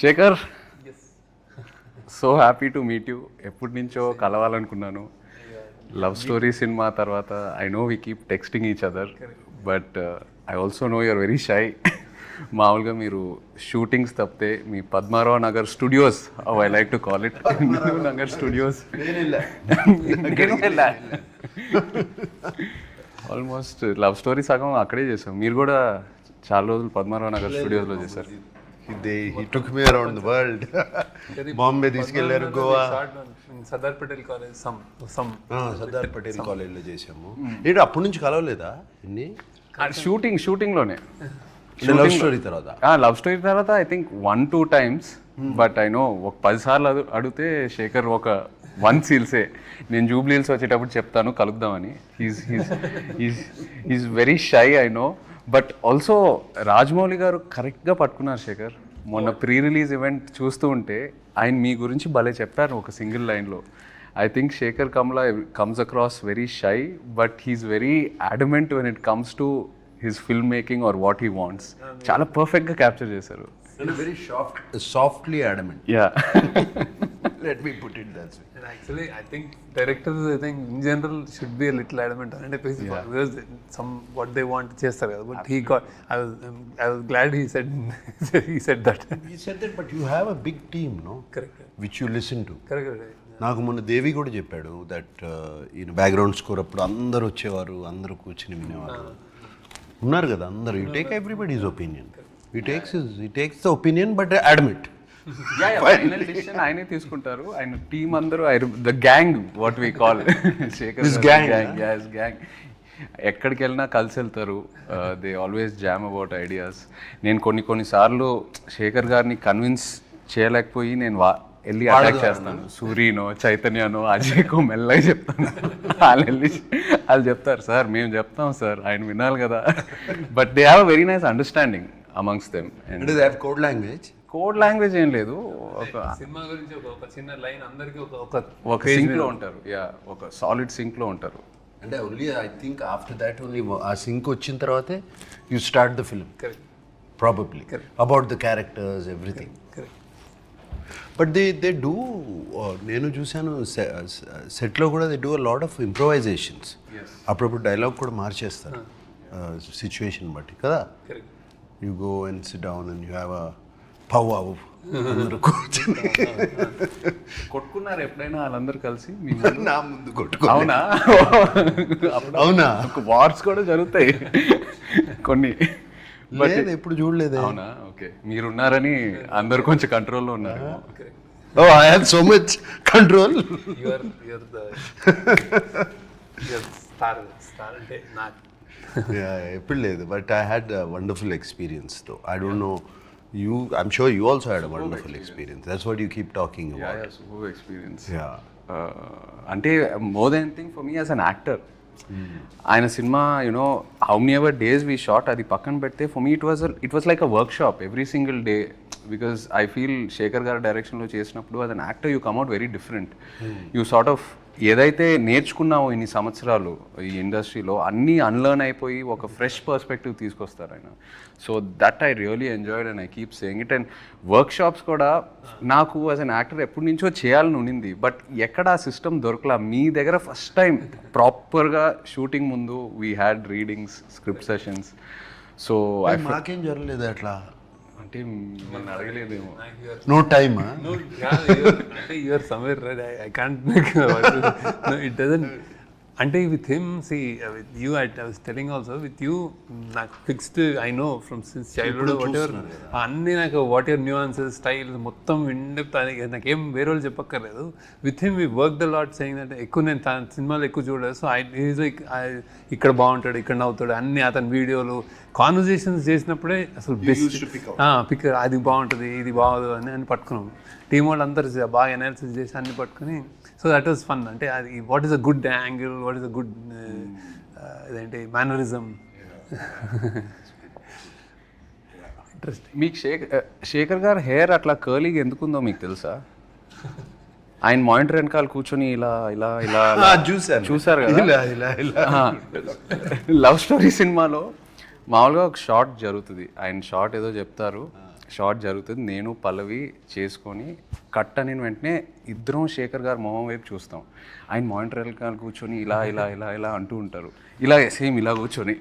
Shekhar, so happy to meet you. ఎప్పటి నుంచో కలవాలనుకున్నాను. లవ్ స్టోరీ సినిమా తర్వాత I know we keep texting each other, but I also know you're very shy. మామూలుగా మీరు shootings తప్పితే మీ Padmarao Nagar studios, I like to call it Nagar studios, almost love story సగం అక్కడే చేసాం. మీరు కూడా చాలా రోజులు పద్మారావు నగర్ స్టూడియోస్లో చేశారు. He took me around the world. Bombay తీసుకెళ్లారు, గోవా, సర్దార్ పటేల్ కాలేజ్ సర్దార్ పటేల్ కాలేజ్లో చేసాము. ఏంటి అప్పటి నుంచి కలవలేదా ఇన్ని? షూటింగ్లోనే లవ్ స్టోరీ తర్వాత లవ్ స్టోరీ తర్వాత I think 1-2 times, but I know ఒక 10 సార్లు అడిగితే శేఖర్ ఒక 1 సీల్సే. నేను జూబ్లీ హిల్స్ వచ్చేటప్పుడు చెప్తాను కలుద్దామని. Is very shy, I know. But also Rajamouli garu కరెక్ట్గా పట్టుకున్నారు శేఖర్. మొన్న ప్రీ రిలీజ్ ఈవెంట్ చూస్తూ ఉంటే ఆయన మీ గురించి భలే చెప్పారు ఒక సింగిల్ లైన్లో. I think Shekhar Kammula comes across very shy, but he's very adamant when it comes to his film making or what he wants. చాలా పర్ఫెక్ట్గా క్యాప్చర్ చేశారు. Very softly adamant. Yeah, let me put it that way. And actually I think directors, I think in general should be a little adamant on it, because some what they want chestar kada. But he got, I was glad he said he said that. He said that, but you have a big team, no? Correct. Which you listen to. Correct. నాకు మొన్న దేవి కూడా చెప్పాడు that ఈయన background score అప్పుడు అందరు వచ్చేవారు, అందరూ కూర్చుని వినేవారు. ఉన్నారు కదా అందరు. You take everybody's opinion. He takes the opinion, but admit. Final decision ఆయనే తీసుకుంటారు. ఆయన టీం అందరూ the gang, what we call Shekhar gang. ఎక్కడికి వెళ్ళినా కలిసి వెళ్తారు. They always jam about ideas. నేను కొన్నిసార్లు శేఖర్ గారిని కన్విన్స్ చేయలేకపోయి నేను వెళ్ళి అటాక్ చేస్తాను. సూర్యనో, చైతన్యనో, అజయ్కో మెల్లగా చెప్తాను. వాళ్ళు చెప్తారు, సార్ మేము చెప్తాం సార్, ఆయన వినాలి కదా. But they have a very nice understanding amongst them. Code language ఏం లేదు. సినిమా గురించి ఒక చిన్న లైన్ అందరికి ఒక సింక్ లో ఉంటారు. యా, ఒక సాలిడ్ సింక్ లో ఉంటారు. అంటే only I think after that only ఆ సింక్ వచ్చిన తర్వాతే you start the film probably about the characters everything. But they do, నేను చూశాను సెట్లో కూడా they do a lot of improvisations. అప్పుడప్పుడు డైలాగ్ కూడా మార్చేస్తారు సిచ్యువేషన్ బట్టి కదా. You go and sit down and you have a పవ్ కొట్టుకున్నారు ఎప్పుడైనా వాళ్ళందరూ కలిసి? నా ముందు కొట్టుకో. అవునా? అవునా? వార్స్ కూడా జరుగుతాయి కొన్ని. లేదు, ఎప్పుడు చూడలేదు. అవునా? ఓకే, మీరున్నారని అందరు కొంచెం కంట్రోల్లో ఉన్నారు. Oh, I have so much control. You're the star అంటే నాకు. ఎప్పుడు లేదు, but I had a wonderful experience తో. I don't know, I'm sure you also had a wonderful experience. That's what you keep talking about. Yeah, superb experience. Yeah. అంటే more than anything for me as an actor, ఆయన cinema you know how many ever days we shot అది పక్కన పెడితే for me it was like a workshop every single day. Because I feel Shekhar garu డైరెక్షన్లో చేసినప్పుడు as an actor you come at very different. You sort of ఏదైతే నేర్చుకున్నావో ఇన్ని సంవత్సరాలు ఈ ఇండస్ట్రీలో అన్నీ అన్లర్న్ అయిపోయి ఒక ఫ్రెష్ పర్స్పెక్టివ్ తీసుకొస్తారు ఆయన. So that I really enjoyed and I keep saying it. And work shops కూడా నాకు యాజ్ అన్ యాక్టర్ ఎప్పటి నుంచో చేయాలని ఉండింది, బట్ ఎక్కడ ఆ సిస్టమ్ దొరకలా. మీ దగ్గర ఫస్ట్ టైం ప్రాపర్గా షూటింగ్ ముందు we had readings, script sessions. So మాకేం జరగలేదు అట్లా. అంటే మిమ్మల్ని అడగలేదేమో. No time. అంటే you're somewhere right. I can't make no, it doesn't. అంటే with him, see with you I was telling also, with you నాకు fixed, I know from since childhood whatever అన్నీ నాకు వాట్ ఎవర్ న్యూఆన్సెస్, స్టైల్ మొత్తం in depth నాకేం వేరే వాళ్ళు చెప్పక్కర్లేదు. With him we work the lot saying that. ఎక్కువ నేను సినిమాలు ఎక్కువ చూడలేదు. సో ఈజ్ లైక్ ఇక్కడ బాగుంటాడు, ఇక్కడ నవ్వుతాడు, అన్ని అతని వీడియోలు కాన్వర్జేషన్స్ చేసినప్పుడే అసలు బెస్ట్ పిక్, అది బాగుంటుంది, ఇది బాగోదు అని పట్టుకున్నాం. టీం వాళ్ళు అందరు బాగా అనాలిసిస్ చేసి అన్ని పట్టుకుని, సో దట్ వాస్ ఫన్. అంటే అది what is a good angle, what is a good ఇదేంటి మేనరిజం. ఇంట్రెస్టింగ్. మీకు శేఖర్ గారు హెయిర్ అట్లా కర్లీగా ఎందుకుందో మీకు తెలుసా? ఆయన మానిటర్ వెనకాల కూర్చొని ఇలా ఇలా ఇలా చూసారు కదా. లవ్ స్టోరీ సినిమాలో మామూలుగా ఒక షార్ట్ జరుగుతుంది, ఆయన షార్ట్ ఏదో చెప్తారు, షార్ట్ జరుగుతుంది, నేను పల్లవి చేసుకొని కట్ అని వెంటనే ఇద్దరం శేఖర్ గారు మొహం వైపు చూస్తాం. ఆయన మానిటర్ వెనకాల కూర్చొని ఇలా ఇలా ఇలా ఇలా అంటూ ఉంటారు, ఇలా సేమ్ ఇలా కూర్చొని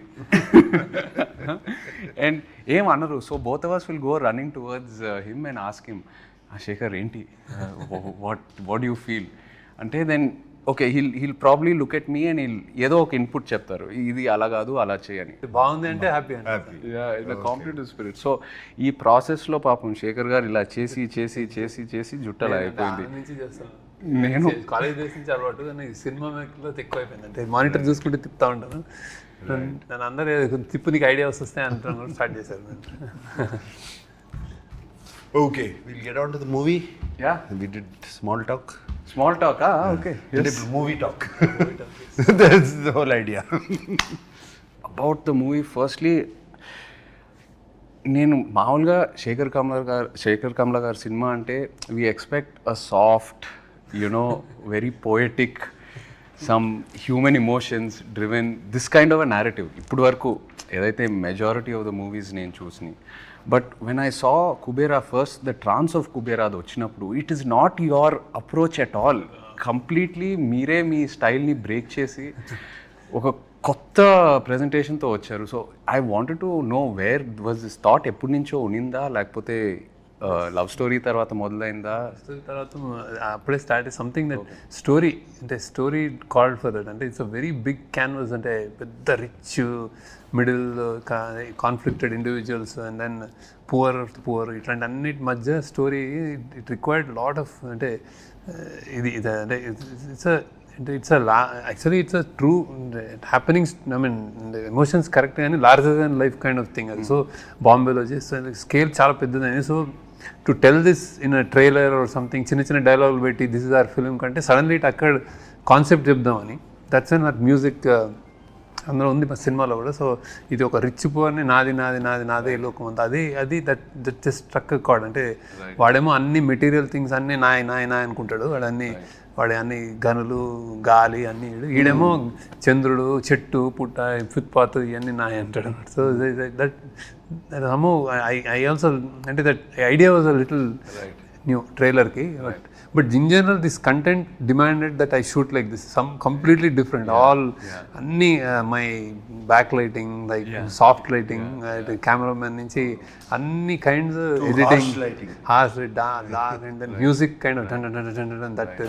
అండ్ ఏం అనరు. So both of us will go running towards him and ask him, Shekhar ఏంటి, వాట్ యూ ఫీల్ అంటే, then okay he'll probably look at me and ఏదో ఒక ఇన్పుట్ చెప్తారు, ఇది అలా కాదు అలా చేయని. బాగుంది అంటే హ్యాపీ కాంపిటేటివ్ స్పిరిట్. సో ఈ ప్రాసెస్లో పాపం శేఖర్ గారు ఇలా చేసి చేసి చేసి చేసి జుట్టలా అయిపోయింది. నుంచి చేస్తాను నేను కాలేజ్ డేస్ నుంచి అలవాటు, కానీ సినిమా మేకర్లో ఎక్కువ అయిపోయింది. అంటే మానిటర్ చూసుకుంటే తిప్పుతా ఉంటాను, నన్ను అందరూ తిప్పు నీకు ఐడియా వస్తాయి అంటాను స్టార్ట్ చేశారు. Okay, we'll get on to the movie. Yeah. We did small talk. Small talk, okay. Yes. Movie talk. That's the whole idea. About the movie, firstly, నేను మామూలుగా శేఖర్ కమ్ల గారి సినిమా అంటే we expect a soft, you know very poetic, some human emotions driven, this kind of a narrative ఇప్పుడు వరకు ఏదైతే majority of the movies నేను చూసినాయి. But when I saw Kubera first, the trance of Kubera అది వచ్చినప్పుడు, it is not your approach at all. Completely మీరే మీ స్టైల్ని బ్రేక్ చేసి ఒక కొత్త ప్రజెంటేషన్తో వచ్చారు. So I wanted to know where was this thought, ఎప్పటి నుంచో ఉనిందా లేకపోతే లవ్ స్టోరీ తర్వాత మొదలైందా? తర్వాత అప్పుడే స్టార్ట్ సంథింగ్ దట్ స్టోరీ, అంటే స్టోరీ కాల్డ్ ఫర్ దట్. అంటే it's a very big canvas, అంటే పెద్ద rich middle conflicted individuals and then poor ఇట్లాంటి అన్నిటి మధ్య story. It required lot of, అంటే ఇది అంటే it's actually it's a true happenings. I mean emotions correct కానీ larger than life kind of thing అది. సో బాంబేలో చేస్తే స్కేల్ చాలా పెద్దదని. So to tell this in a trailer or something, చిన్న చిన్న డైలాగులు పెట్టి దిస్ ఇస్ అవర్ ఫిల్మ్ కంటే సడన్లీ ఇట్ అక్కడ కాన్సెప్ట్ చెప్దామని, దట్స్ అండ్ నాకు మ్యూజిక్ అందులో ఉంది మా సినిమాలో కూడా. సో ఇది ఒక రిచ్ పువర్ని నాది నాది నాది నాదే లోకం అంతా, అది దట్ జస్ట్ స్ట్రక్ కార్డ్. అంటే వాడేమో అన్ని మెటీరియల్ థింగ్స్ అన్నీ నాయ నాయ నాయ అనుకుంటాడు, వాడి అన్ని గనులు గాలి అన్నీ, ఈడేమో చంద్రుడు చెట్టు పుట్ట ఫుట్పాత్ ఇవన్నీ నాయ అంటాడు. సో దట్ అమ్మో ఐ ఆల్సో, అంటే that idea was a little new ట్రైలర్కి. But in general this content demanded that I shoot like this, some completely different. All అన్నీ my back lighting, like soft lighting, cameraman నుంచి అన్ని kinds, editing, harsh dark and then music kind of that.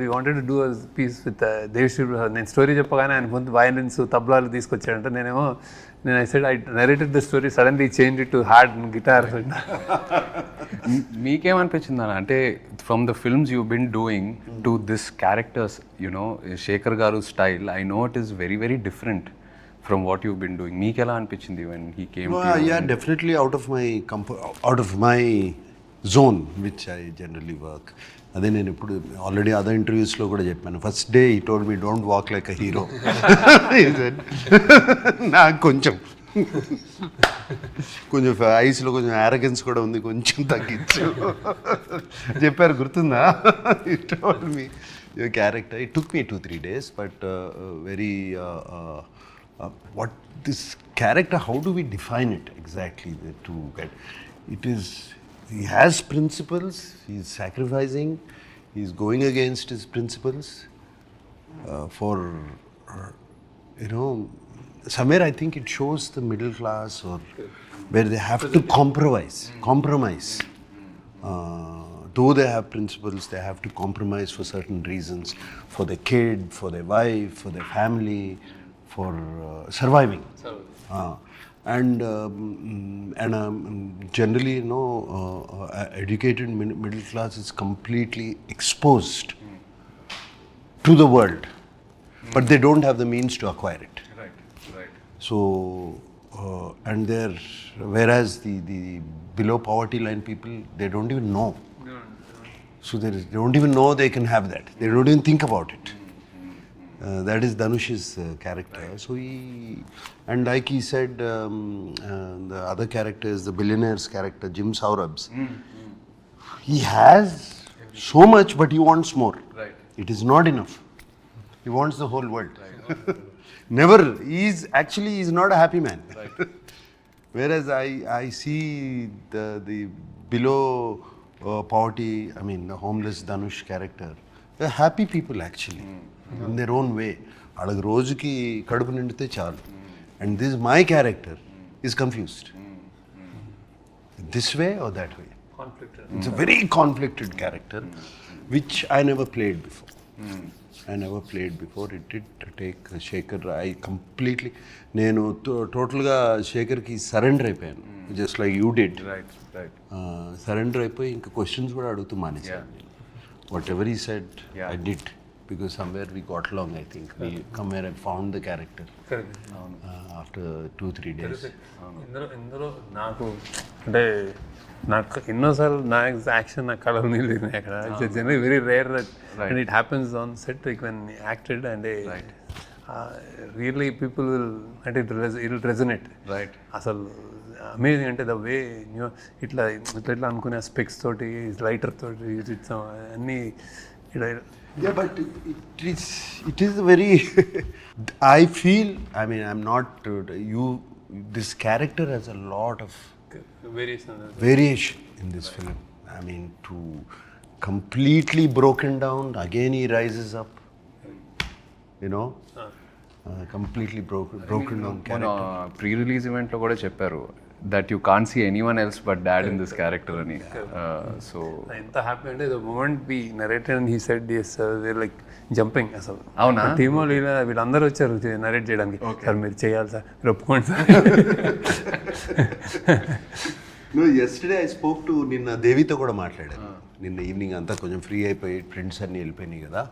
We wanted to do a piece with Devshri Prasad. నేను story చెప్పగానే ఆయన ముందు violins తబ్లాలు తీసుకొచ్చాడంటే నేను I said I narrated the story, suddenly changed it to hard guitars. మీకేమనిపించింది అన్న, అంటే from the films you been doing to this characters, you know Shekhar garu style, I know it is very very different from what you been doing. మీకు ఎలా అనిపించింది when he came? Yeah, definitely out of my zone which I generally work. అదే నేను ఇప్పుడు already other ఇంటర్వ్యూస్లో కూడా చెప్పాను. First day ఈ told me don't walk like a hero. నాకు కొంచెం ఐస్లో కొంచెం యారగెన్స్ కూడా ఉంది, కొంచెం తగ్గించు చెప్పారు, గుర్తుందా? He told me your character. It took me 2-3 days, but very what this character, how do we define it exactly to get it is. He has principles, he's sacrificing, he's going against his principles for, somewhere I think it shows the middle class, or where they have to compromise. Though they have principles, they have to compromise for certain reasons, for their kid, for their wife, for their family, for surviving. And generally, educated middle class is completely exposed to the world, but they don't have the means to acquire it. Right. So, and whereas the below poverty line people, they don't even know. So they don't even know they can have that. They don't even think about it. That is Dhanush's character. Right. So and like he said, the other character is the billionaire's character, Jim Saurabh's. He has so much, but he wants more. Right. It is not enough. He wants the whole world. Right. Never. He's not a happy man. Whereas I see the below poverty, I mean the homeless Dhanush character, they're happy people actually in their own way. వాళ్ళకి రోజుకి కడుపు నిండితే చాలు. And this my character is confused. This way or that way. Conflicted. It's a very conflicted character, which I never played before. It did take Shekhar. I completely, నేను టోటల్గా శేఖర్కి surrender అయిపోయాను, just like you did. Surrender అయిపోయి ఇంకా questions కూడా అడుగుతూ మానేసాను. What ever ఈ said I did, because somewhere we got along. I think we somewhere I found the character after 2-3 days. ఇందులో నాకు అంటే నాకు ఎన్నోసార్లు నా యాక్షన్ నా కళలు నిలిచింది అక్కడ. It's generally very rare and it happens on set like when acted and really people will అంటే ఇట్ రెజనేట్. అసలు అమేజింగ్ అంటే ద వే ఇట్లా అనుకునే స్పెక్స్ తోటి లైటర్ తోటి అన్నీ Yeah, but it is very. I feel. I mean, I'm not. This character has a lot of variation in this film. I mean, to completely broken down. Again, he rises up. You know, completely broken down character. Pre-release event lo kuda chepparu that you can't see anyone else but dad in this character ani. So ఎంత happy అంటే the moment we narrated and he said yes, they're like jumping అసలు. అవునా? Team వీళ్ళందరూ వచ్చారు narrate చేయడానికి. Sir మీరు చేయాలి sir, మీరు ఒప్పుకోండి sir. No, yesterday I spoke to నిన్న దేవితో కూడా మాట్లాడాను. నిన్న ఈవినింగ్ అంతా కొంచెం ఫ్రీ అయిపోయి ఫ్రెండ్స్ అన్నీ వెళ్ళిపోయినాయి కదా,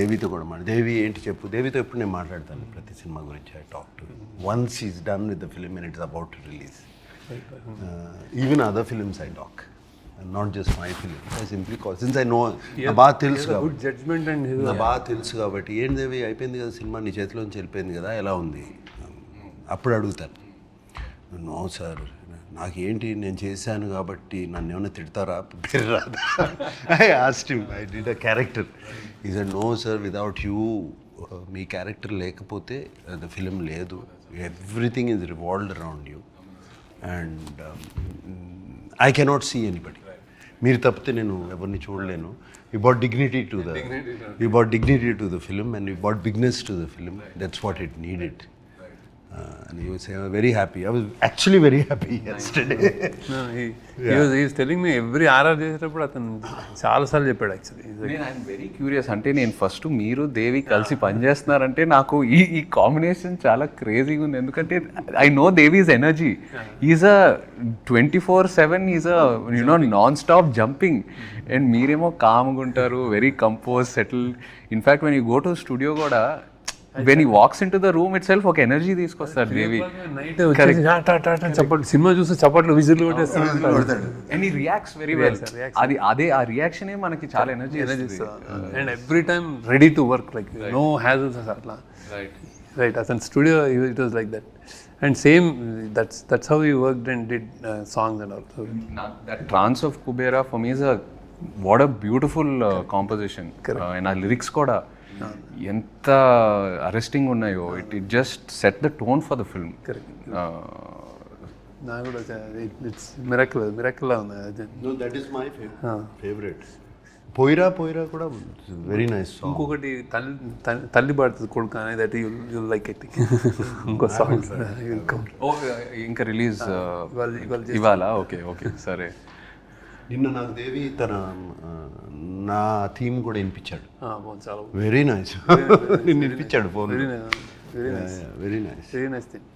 దేవితో కూడా దేవి ఏంటి చెప్పు. దేవితో ఎప్పుడు నేను మాట్లాడతాను ప్రతి సినిమా గురించి. I talk to once is done with the film and it's about to release. Even other films I talk, and not just my film. I simply call, since I know నా బాగా తెలుసు good judgement and నా బాగా తెలుసు కాబట్టి, ఏంటి దేవి అయిపోయింది కదా సినిమా, నీ చేతిలోంచి వెళ్ళిపోయింది కదా, ఎలా ఉంది అప్పుడు అడుగుతాను. నో సార్, నాకేంటి నేను చేశాను కాబట్టి నన్ను ఏమైనా తిడతారా, పేరు రాదా. I asked him, I did a character. He said no sir, without you, మీ క్యారెక్టర్ లేకపోతే ద ఫిలిం లేదు. Everything is revolved around you and I cannot see anybody. మీరు తప్పితే నేను ఎవరిని చూడలేను. You bought dignity to the film and you bought bigness to the film. That's what it needed. And he was very happy. I was actually very happy yesterday. No, he was telling me every RR చేసేటప్పుడు అతను చాలాసార్లు చెప్పాడు actually. I'm very curious. అంటే నేను first మీరు దేవి కలిసి పనిచేస్తున్నారంటే నాకు ఈ కాంబినేషన్ చాలా క్రేజీగా ఉంది. ఎందుకంటే I know Devi's energy. Is a 24/7 is a non stop jumping. And మీరేమో కామ్గా ఉంటారు, very compose, settle. In fact when you go to studio కూడా, when he walks into the room itself ఒక ఎనర్జీ తీసుకొస్తారు దేవి. నైట్ చప్పట్లు, సినిమా చూస్తే చప్పట్లు విజిల్ కొట్టేస్తాడు. And he reacts very well. అదే ఆ రియాక్షనే మనకి చాలా ఎనర్జీ ఇస్తుంది. And every time ready to work, like no hassles అట్లా. రైట్, అతని studio it was like that. And same that's how you worked and did songs and all. That trance of Kubera for me is what a beautiful composition. And ఆ lyrics కూడా ఎంత arresting ఉన్నాయో. It just set the tone for the film. నాకు కూడా it's miracle ఉంది. No, that is my favorite. పోయిరా కూడా very nice song. ఇంకొకటి తల్లి పాడుతుంది కొడుకు అనేది, దట్ యు లైక్ ఇట్. ఇంకో సాంగ్ ఇంకా రిలీజ్ ఇవాళ. ఓకే సరే. నిన్న నాకు దేవి నా థీమ్ కూడా వినిపించాడు. చాలా వెరీ నైస్. నిన్ను వినిపించాడు phone. Very nice thing.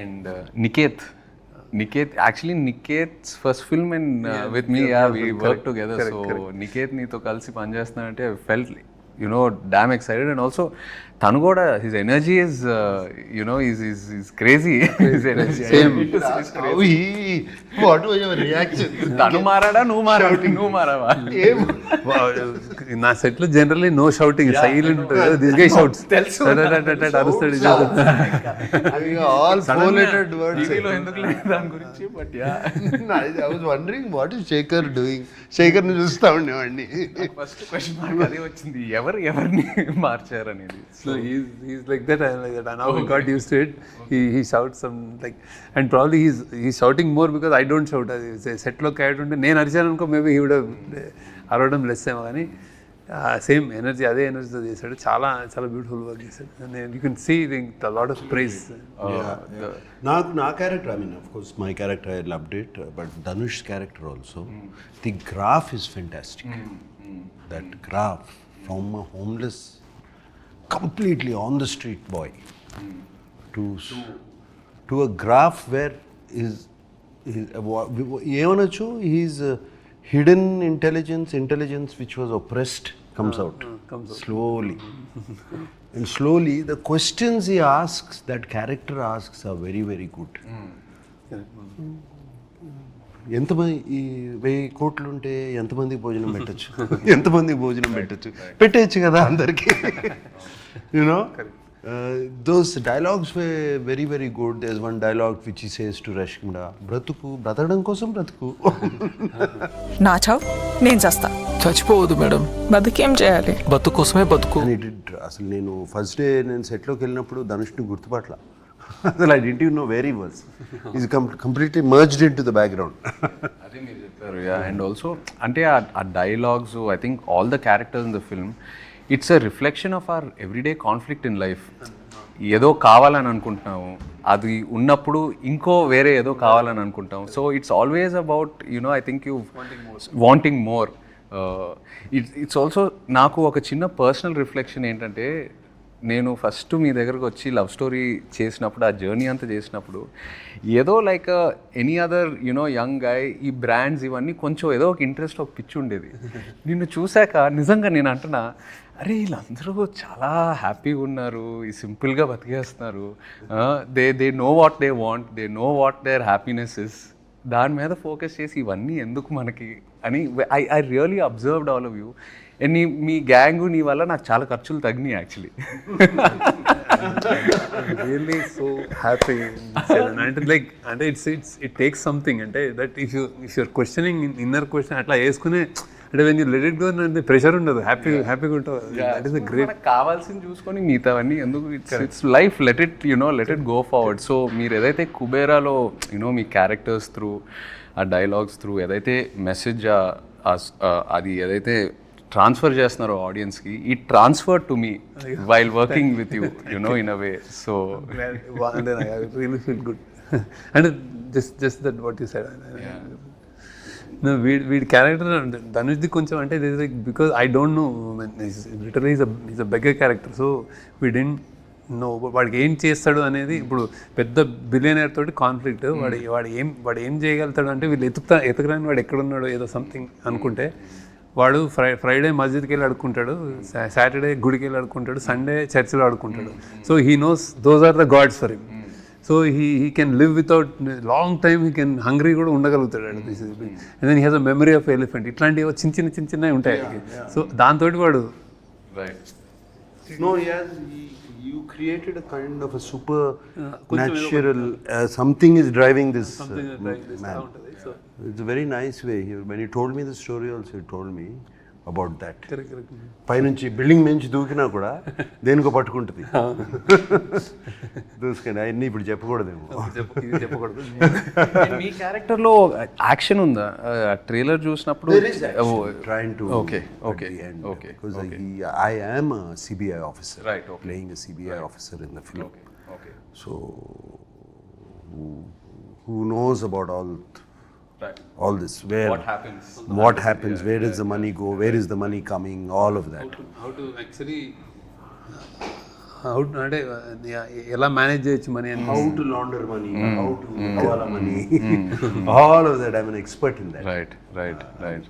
And Niketh actually Niketh's first film and with me, we worked together. So Niketh నీతో కలిసి పనిచేస్తున్నానంటే I felt damn excited. And also tanu kuda, his energy is is crazy. His energy same is crazy. What was your reaction? Tanu marada, nu marava. నా set లో generally no shouting, silent ఉంటుంది. This guy shouts, అరుస్తాడు. All four-lettered words. టీవీలో ఎందుకు లేదు దాని గురించి. But I was wondering what is Shekhar doing. Shekhar ని చూస్తా ఉండేవాడిని. ఫస్ట్ క్వశ్చన్ మార్క్ అదే వచ్చింది. ఎవరు ఎవరిని మార్చారు అనేది. So he's like that. I'm like that. And now I got used to it. He shouts some like, and probably he's shouting more because I don't shout. Set లో character ఉంటే నేను అరిచాను అనుకో, మేబీ he would have అరవడం less ఏమో, కానీ same energy, అదే ఎనర్జీతో చేశాడు. చాలా చాలా బ్యూటిఫుల్ వర్క్ చేశాడు. And you can see the lot of prize. నాకు నా character, I mean of course my character I loved it, but Dhanush character also, the graph is fantastic. That graph from a homeless, completely on the street boy to a graph where is ఏమనొచ్చు, his hidden intelligence which was oppressed comes out slowly. And slowly the questions he asks, that character asks, are very very good. ఎంతమంది ఈ 1000 కోట్లు ఉంటే ఎంతమందికి భోజనం పెట్టచ్చు, ఎంతమందికి భోజనం పెట్టచ్చు కదా అందరికీ. You know those dialogues were very very good. There is one dialogue which he says to Rashmika, బ్రతకడం కోసం బ్రతుకు, నా చావు నేను చేస్తా. చచ్చిపోవద్దు మేడం, బతుకేం చేయాలి, బతుకు కోసమే బతుకు. అసలు నేను ఫస్ట్ డే నేను సెట్లోకి వెళ్ళినప్పుడు ధనుష్ని గుర్తుపట్ల. అసలు I didn't even know where he was. He's completely merged into the background. అదే మీరు చెప్పారు. అండ్ ఆల్సో అంటే ఆ dialogues, I think all the characters in the film, it's a reflection of our everyday conflict in life. ఏదో కావాలని అనుకుంటున్నాము, అది ఉన్నప్పుడు ఇంకో వేరే ఏదో కావాలని అనుకుంటాం. So it's always about I think you wanting more. It's also నాకు ఒక చిన్న పర్సనల్ రిఫ్లెక్షన్ ఏంటంటే, నేను ఫస్ట్ మీ దగ్గరకు వచ్చి లవ్ స్టోరీ చేసినప్పుడు, ఆ జర్నీ అంతా చేసినప్పుడు, ఏదో like any other young guy, ఈ బ్రాండ్స్ ఇవన్నీ కొంచెం ఏదో ఒక ఇంట్రెస్ట్, ఒక పిచ్చి ఉండేది. నిన్ను చూశాక నిజంగా నేను అంటున్నా, అరే వీళ్ళందరూ చాలా హ్యాపీగా ఉన్నారు, ఈ సింపుల్గా బతికేస్తున్నారు, they know what they want, they know what their happiness is. దాని మీద ఫోకస్ చేసి ఇవన్నీ ఎందుకు మనకి అని I really observed all of you. And మీ గ్యాంగు నీ వల్ల నాకు చాలా ఖర్చులు తగ్గినాయి యాక్చువల్లీ. Really so happy. అంటే లైక్ అంటే ఇట్ టేక్స్ సంథింగ్, అంటే that if you're questioning inner question అట్లా వేసుకునే, అంటే when you let it go అంటే ప్రెషర్ ఉండదు, హ్యాపీగా ఉంటుంది. That is great. కావాల్సింది చూసుకొని మిగతావన్నీ ఎందుకు, it's life, let it go forward. So మీరు ఏదైతే కుబేరాలో మీ క్యారెక్టర్స్ త్రూ, ఆ డైలాగ్స్ త్రూ ఏదైతే మెసేజ్ అది ఏదైతే ట్రాన్స్ఫర్ చేస్తున్నారో ఆడియన్స్కి, ఈ transfer to me while working with you in a way. So really feel good. అంటే just that what you said. వీడి క్యారెక్టర్ ధనుష్ది కొంచెం అంటే because I don't know, literally is a beggar character. So we don't know వాడికి ఏం చేస్తాడు అనేది. ఇప్పుడు పెద్ద బిలియనర్ తోటి కాన్ఫ్లిక్ట్, వాడు ఏం చేయగలుగుతాడు అంటే, వీళ్ళు ఎతకరాని వాడు ఎక్కడున్నాడో ఏదో సంథింగ్ అనుకుంటే, వాడు ఫ్రైడే మస్జిద్కి వెళ్ళి అడుక్కుంటాడు, సాటర్డే గుడికి వెళ్ళి అడుక్కుంటాడు, సండే చర్చిలో అడుక్కుంటాడు. So he knows those are the gods for him. So he can live without long time, he can hungry కూడా ఉండగలుగుతాడు. And then he has a memory of elephant. ఇట్లాంటివి చిన్నవి ఉంటాయి. సో దాంతో వాడు No, you created a kind of a supernatural, something is driving this man. It's a very nice way. When he told me the story also, he told me about that. Correct. పైనుంచి building నుంచి దూకినా కూడా దేనికో పట్టుకుంటుంది. దూసుకొని అవన్నీ ఇప్పుడు చెప్పకూడదేమో. చెప్పకూడదు. మీ క్యారెక్టర్లో యాక్షన్ ఉందా? ట్రైలర్ చూసినప్పుడు trying to okay because I am a CBI officer, right, okay. Playing a CBI officer in the film. Okay. So who knows about all this, where what happens, where does the money go, where is the money coming, all of that. How to actually అంటే ఎలా manage చేయొచ్చు money అని, how to launder money, how to hawala money, all of that. I'm an expert in that. Right.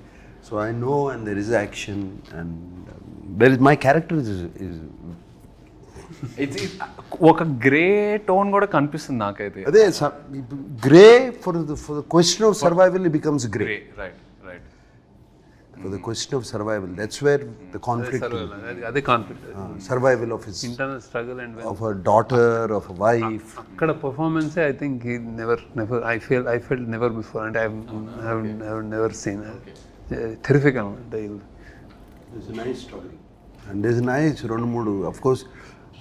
So I know, and there is action, and there is my character is ఒక grey tone కూడా కనిపిస్తుంది నాకైతే. అదే grey for the question of survival it becomes grey. Right For the question of survival, that's where the conflict, అదే conflict, survival of his internal struggle and of a daughter, of a wife. అక్కడ performance I think he never I felt never before, and I have never seen terrific. It's a nice story. And there's nice రెండు మూడు, of course,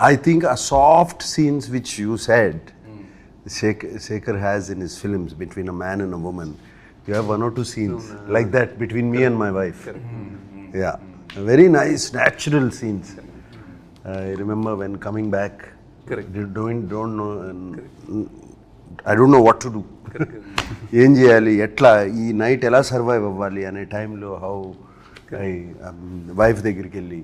I think a soft scenes which you said Shekhar has in his films between a man and a woman. You have 1 or 2 scenes like that between me and my wife. Yeah, very nice natural scenes. I remember when coming back, don't know, I don't know what to do. ఏం చేయాలి, ఎట్లా ఈ night ఎలా survive అవ్వాలి అనే టైంలో how I wife దగ్గరికి వెళ్ళి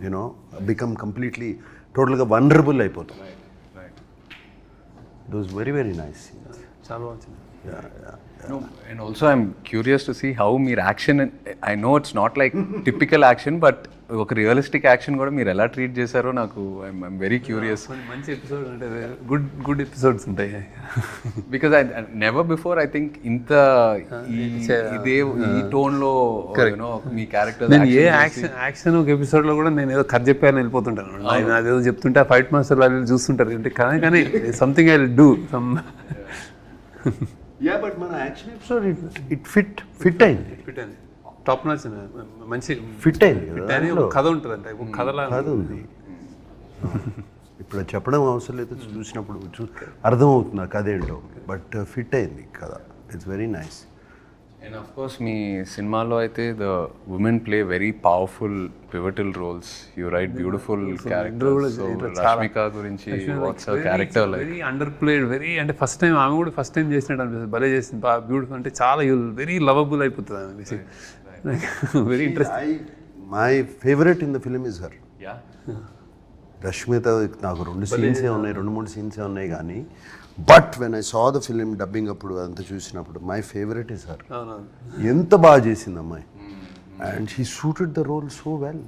యూనో బికమ్ కంప్లీట్లీ టోటల్గా వనరబుల్ అయిపోతాం. It was very very nice. చాలా బాగుంది. No, and also I'm curious to see how మీరు action, I know it's not like typical action, but ఒక రియలిస్టిక్ యాక్షన్ కూడా మీరు ఎలా ట్రీట్ చేశారో నాకు ఐఎమ్ వెరీ క్యూరియస్. మంచి ఎపిసోడ్ అంటే గుడ్ ఎపిసోడ్స్ ఉంటాయి. Because I never before I think ఇంత ఇదే ఈ టోన్లో యూనో మీ క్యారెక్టర్. నేను ఏ యాక్షన్ ఒక ఎపిసోడ్లో కూడా నేను ఏదో కథ చెప్పాను వెళ్ళిపోతుంటాను. ఆయన అదేదో చెప్తుంటే ఫైట్ మాస్టర్ వాళ్ళు చూస్తుంటారు అంటే కానీ something I do some. Yeah but మన యాక్షన్ ఎపిసోడ్ ఇట్ ఫిట్ అయింది. టాప్ నాచ్ మంచి ఫిట్ అయింది కదా. ఒక కథ ఉంటుంది అంటే ఒక కథలా కథ ఉంది. ఇప్పుడు చెప్పడం అవసరం లేదు, చూసినప్పుడు అర్థమవుతుంది ఆ కథ ఏంటో. బట్ ఫిట్ అయింది కథ. It's very nice. And of course మీ సినిమాలో అయితే the women play very powerful pivotal roles. You write beautiful characters. So Rashmika గురించి what's her character like? Very underplayed, very అంటే ఫస్ట్ టైం ఆమె కూడా ఫస్ట్ టైం చేసినట్టు అనిపిస్తుంది. భలే చేసింది, బాగా బ్యూటిఫుల్, అంటే చాలా వెరీ లవబుల్ అయిపోతుంది ఆమె. Very interesting. My favourite in the film is her. Yeah, Rashmita నాకు 2 సీన్సే ఉన్నాయి, 2-3 సీన్సే ఉన్నాయి కానీ but when I saw the film dubbing అప్పుడు అంతా చూసినప్పుడు మై ఫేవరెట్ ఇస్ హర్. ఎంత బాగా చేసింది అమ్మాయి. And she suited the role so well.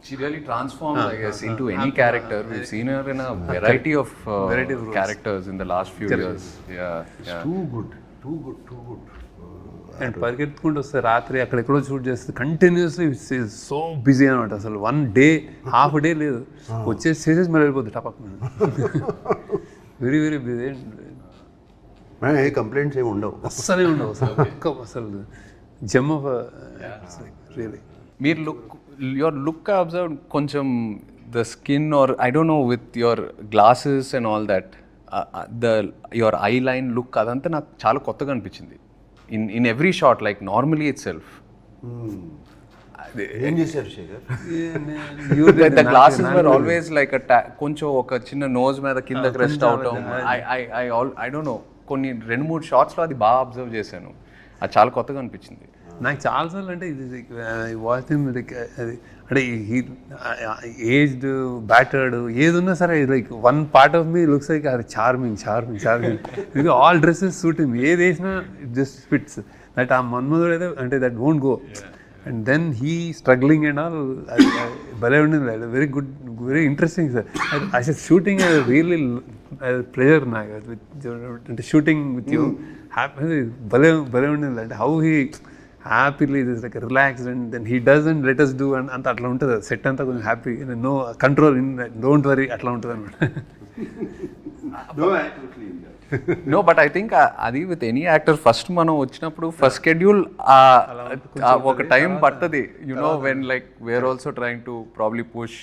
she really transformed, I guess, into any character. We've seen her in a variety of characters in the last few years. Yeah. Too good. And పరిగెత్తుకుంటూ వస్తే రాత్రి అక్కడెక్కడో shoot చేస్తే continuously so busy అనమాట. అసలు 1 day half day లేదు, వచ్చేసి చేసేసి మళ్ళీ వెళ్ళిపోతుంది టపక్. Very very busy. ఏ కంప్లైంట్స్ ఏమి ఉండవు, అస్సలే ఉండవు అసలు జమ్ ఆఫ్ రియలీ. మీరు your look I observed కొంచెం the skin or I don't know with your glasses and all that, your eye line look అదంతా నాకు చాలా కొత్తగా అనిపించింది in every shot, like normally itself. ఏం చేశారు Shekhar? The glasses were always like కొంచెం ఒక చిన్న నోజ్ మీద కిందకి రెస్ట్ అవటం. I don't know, కొన్ని 2-3 షాట్స్లో అది బాగా అబ్జర్వ్ చేశాను. అది చాలా కొత్తగా అనిపించింది నాకు చాలాసార్లు. అంటే ఇది వాచ్ అది అంటే ఏజ్డ్ బ్యాటర్డ్ ఏది ఉన్నా సరే like 1 part of me looks like అది చార్మింగ్. ఇది ఆల్ డ్రెస్సెస్ సూట్ హిమ్, ఏది వేసినా ఇట్ జస్ట్ ఫిట్స్. దట్ ఆ మన్మధుడు అయితే అంటే that won't go. And then he struggling and all భలే ఉండింది. Very good, very interesting sir. అసలు షూటింగ్ రియల్లీ ప్లెజర్ నాకు అంటే షూటింగ్ విత్ యూ. హ్యాపీ భలే ఉండింది. అంటే how he happily is like relaxed and then he doesn't let us do అంత అట్లా ఉంటుంది. సెట్ అంతా కొంచెం happy, no control, don't worry అట్లా ఉంటుంది అనమాట. నో బట్ ఐ థింక్ అది విత్ ఎనీ యాక్టర్ ఫస్ట్ మనం వచ్చినప్పుడు ఫస్ట్ షెడ్యూల్ ఒక టైం పడుతుంది, you know when like we're also trying to probably push.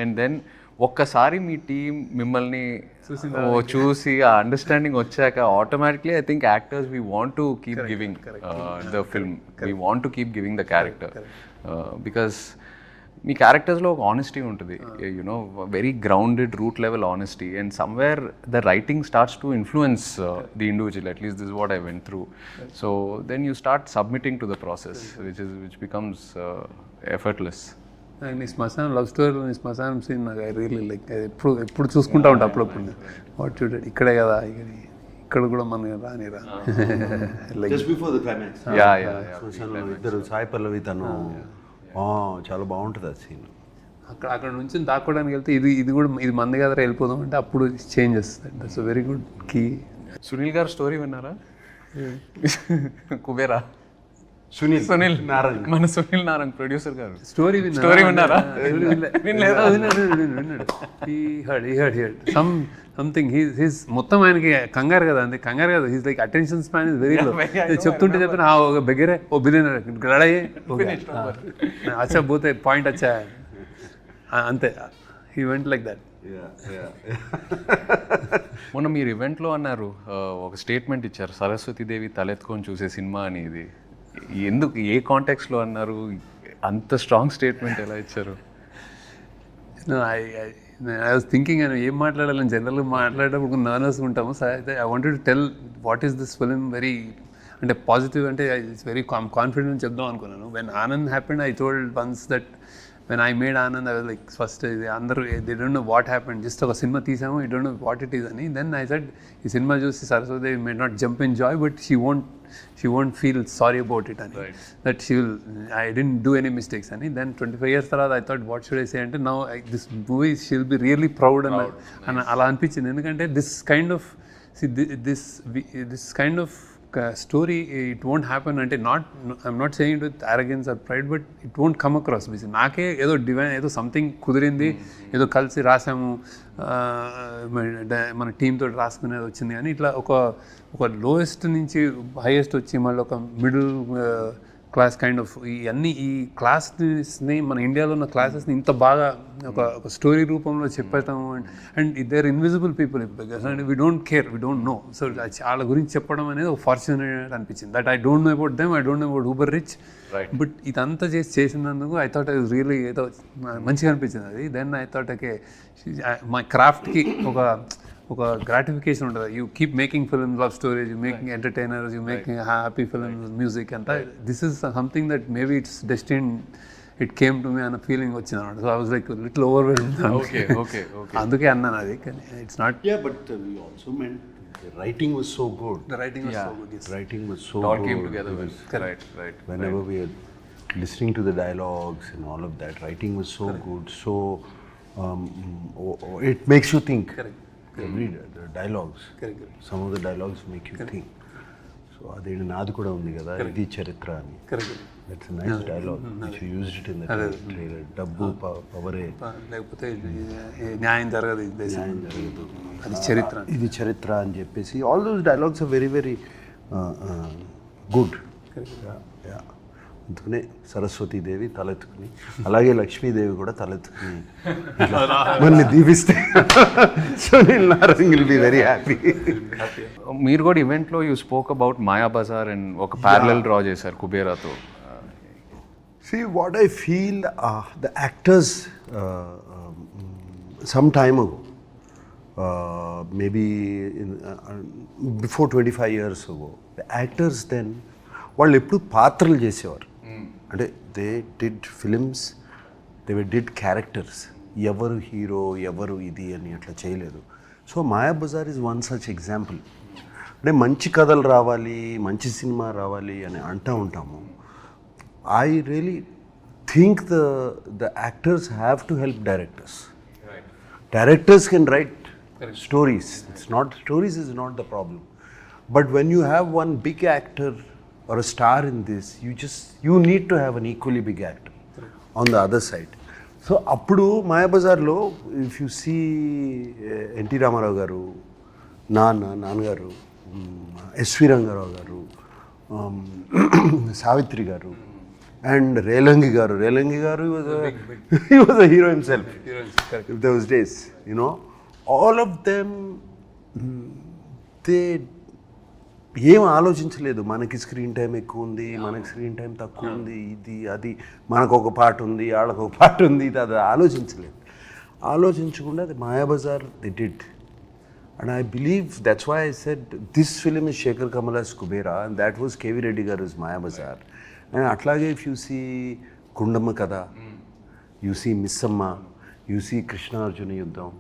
And then ఒక్కసారి మీ టీం మిమ్మల్ని చూసి ఆ అండర్స్టాండింగ్ వచ్చాక automatically I think actors we want to keep giving the film, we want to keep giving the character. Because మీ క్యారెక్టర్స్లో ఒక honesty ఉంటుంది, you know very grounded root level honesty. And somewhere the writing starts to influence the individual. At least this what I went through. So then you start submitting to the process which becomes effortless. నీ శ్మశానం love స్టోరీలో నీ శ్మశానం scene నాకు I really like ఎప్పుడు చూసుకుంటా ఉంటా అప్పుడప్పుడు. వాట్ యూ డిడ్ ఇక్కడే కదా, ఇక్కడ కూడా మనం రానిరా. జస్ట్ బిఫోర్ ద క్లైమాక్స్ ఇద్దరు సాయి పల్లవి తను చాలా బాగుంటుంది ఆ సీన్. అక్కడ నుంచి దాక్కోవడానికి వెళ్తే ఇది కూడా ఇది మంది కదా వెళ్ళిపోదాం అంటే అప్పుడు చేంజ్ చేస్తుంది. దట్స్ వెరీ గుడ్ కీ. సునీల్ గారు స్టోరీ విన్నారా? కుబేరా సునీల్ సునీల్ నారాయణ. మన సునీల్ నారాయణ ప్రొడ్యూసర్ గారు స్టోరీ విన్నారా? విన్నాడు. సంథింగ్ హీస్ మొత్తం ఆయనకి కంగారు కదా అండి, కంగారు కదా. He's like attention span is very low. చెప్తుంటే చెప్తున్నా ఒక బెగ్గరే ఓ బిలియనర్ గడయే అచ్చా పోతే పాయింట్ వచ్చా అంతే. He went like that. మొన్న మీరు ఈవెంట్లో అన్నారు, ఒక స్టేట్మెంట్ ఇచ్చారు, సరస్వతీదేవి తలెత్తుకొని చూసే సినిమా అని. ఇది ఎందుకు, ఏ కాంటెక్స్లో అన్నారు? అంత స్ట్రాంగ్ స్టేట్మెంట్ ఎలా ఇచ్చారు? ఐ వాజ్ థింకింగ్ అని ఏం మాట్లాడాలని జనరల్గా మాట్లాడేటప్పుడు నర్వస్గా ఉంటాము. సో అయితే I wanted to tell what is this film very అంటే పాజిటివ్, అంటే ఇట్స్ వెరీ కాన్ఫిడెంట్ చెప్దాం అనుకున్నాను. When Anand happened I told once that when I made Anand, I was like, first, they don't know what happened. Just a cinema teesamu, you don't know what it is. And then I said, this cinema juicy Saraswati may not jump in joy, but she won't feel sorry about it. Right. That I didn't do any mistakes. And then 25 years later, I thought, what should I say? And now this movie, she'll be really proud. And ala anpichindi. Endukante this kind of, see, this kind of story, it won't happen. Ante I'm not saying it with arrogance or pride, but it won't come across. నాకే ఏదో divine, ఏదో something కుదిరింది, ఏదో కలిసి రాసాము, మన team తోటి రాసుకునేది వచ్చింది. కానీ ఇట్లా ఒక లోయెస్ట్ నుంచి హైయెస్ట్ వచ్చి మళ్ళీ ఒక మిడిల్ క్లాస్ కైండ్ ఆఫ్ ఇవన్నీ ఈ క్లాస్ని, మన ఇండియాలో ఉన్న క్లాసెస్ని ఇంత బాగా ఒక స్టోరీ రూపంలో చెప్పేస్తాము. And there invisible people and we don't care, we don't know. So వాళ్ళ గురించి చెప్పడం అనేది ఒక ఫార్చునేట్ అనిపించింది. That I don't know about them, I don't know about uber rich, but ఇదంతా చేసినందుకు ఐ థాట్ ఇట్ రియలీ ఏదో మంచిగా అనిపించింది అది. దెన్ ఐ థాట్ ఓకే, మా క్రాఫ్ట్కి ఒక గ్రాటిఫికేషన్ ఉంటుంది. You keep making films, love stories, you making entertainers, you making happy films, music అంతా. This is something that maybe it's destined, it came to me అన్న ఫీలింగ్ వచ్చింది అనమాట. So I was like little overwhelmed. అందుకే అన్నాను అది. కానీ it's not. Yeah, but we also meant the writing was so good. The writing was so good. Yes. Writing was so It all good. came together well. Right. Whenever we are listening to the dialogues and all of that, writing was so good. So it makes you think. Correct. The dialogues. Correct. Some of the dialogues make you think. So అదేంటి నాది కూడా ఉంది కదా, ఇది చరిత్ర అని. That's a nice dialogue which you used it in the trailer. డబ్బు పవరే, లేకపోతే న్యాయం జరగదు, న్యాయం జరగదు, అది చరిత్ర, ఇది చరిత్ర అని చెప్పేసి all those dialogues are very very good. అందుకనే సరస్వతీదేవి తలెత్తుకుని, అలాగే లక్ష్మీదేవి కూడా తలెత్తుకుని మనల్ని దీవిస్తే Sunil Narayana will be very happy. మీరు కూడా ఈవెంట్లో you spoke about Maya Bazar and ఒక ప్యారలల్ డ్రా చేశారు కుబేరాతో. See, what I feel, the actors some time ago, maybe before 25 years ago, the actors then, వాళ్ళు ఎప్పుడు పాత్రలు చేసేవారు. అంటే they did films, they did characters. ఎవరు హీరో, ఎవరు ఇది అని అట్లా చేయలేదు. So Maya Bazaar is one such example. అంటే మంచి కథలు రావాలి, మంచి సినిమా రావాలి అని అంటూ ఉంటాము. I really think the actors have to help directors. Right. Directors can write stories. Stories is not the problem. But when you have one big actor or a star in this, you need to have an equally big actor on the other side. So appudu Maya Bazaar lo, if you see N.T. Ramarao garu, Nanagaru, S.V. Rangarao garu, Savitri garu, and Relangi garu he was a hero himself. If those days, you know, all of them, they ఏం ఆలోచించలేదు. మనకి screen time ఎక్కువ ఉంది, మనకి screen time తక్కువ ఉంది, ఇది అది, మనకు ఒక పాట ఉంది, వాళ్ళకు ఒక పాట ఉంది, ఇది అది ఆలోచించలేదు. ఆలోచించకుండా అది Maya Bazar the did. And I believe that's why I said this film is Shekhar Kammula's Kubera and that was KV Reddy garu is Maya Bazar. And అట్లాగే if you see Gundamma Katha, you see Missamma, you see Krishnarjuna Yuddham,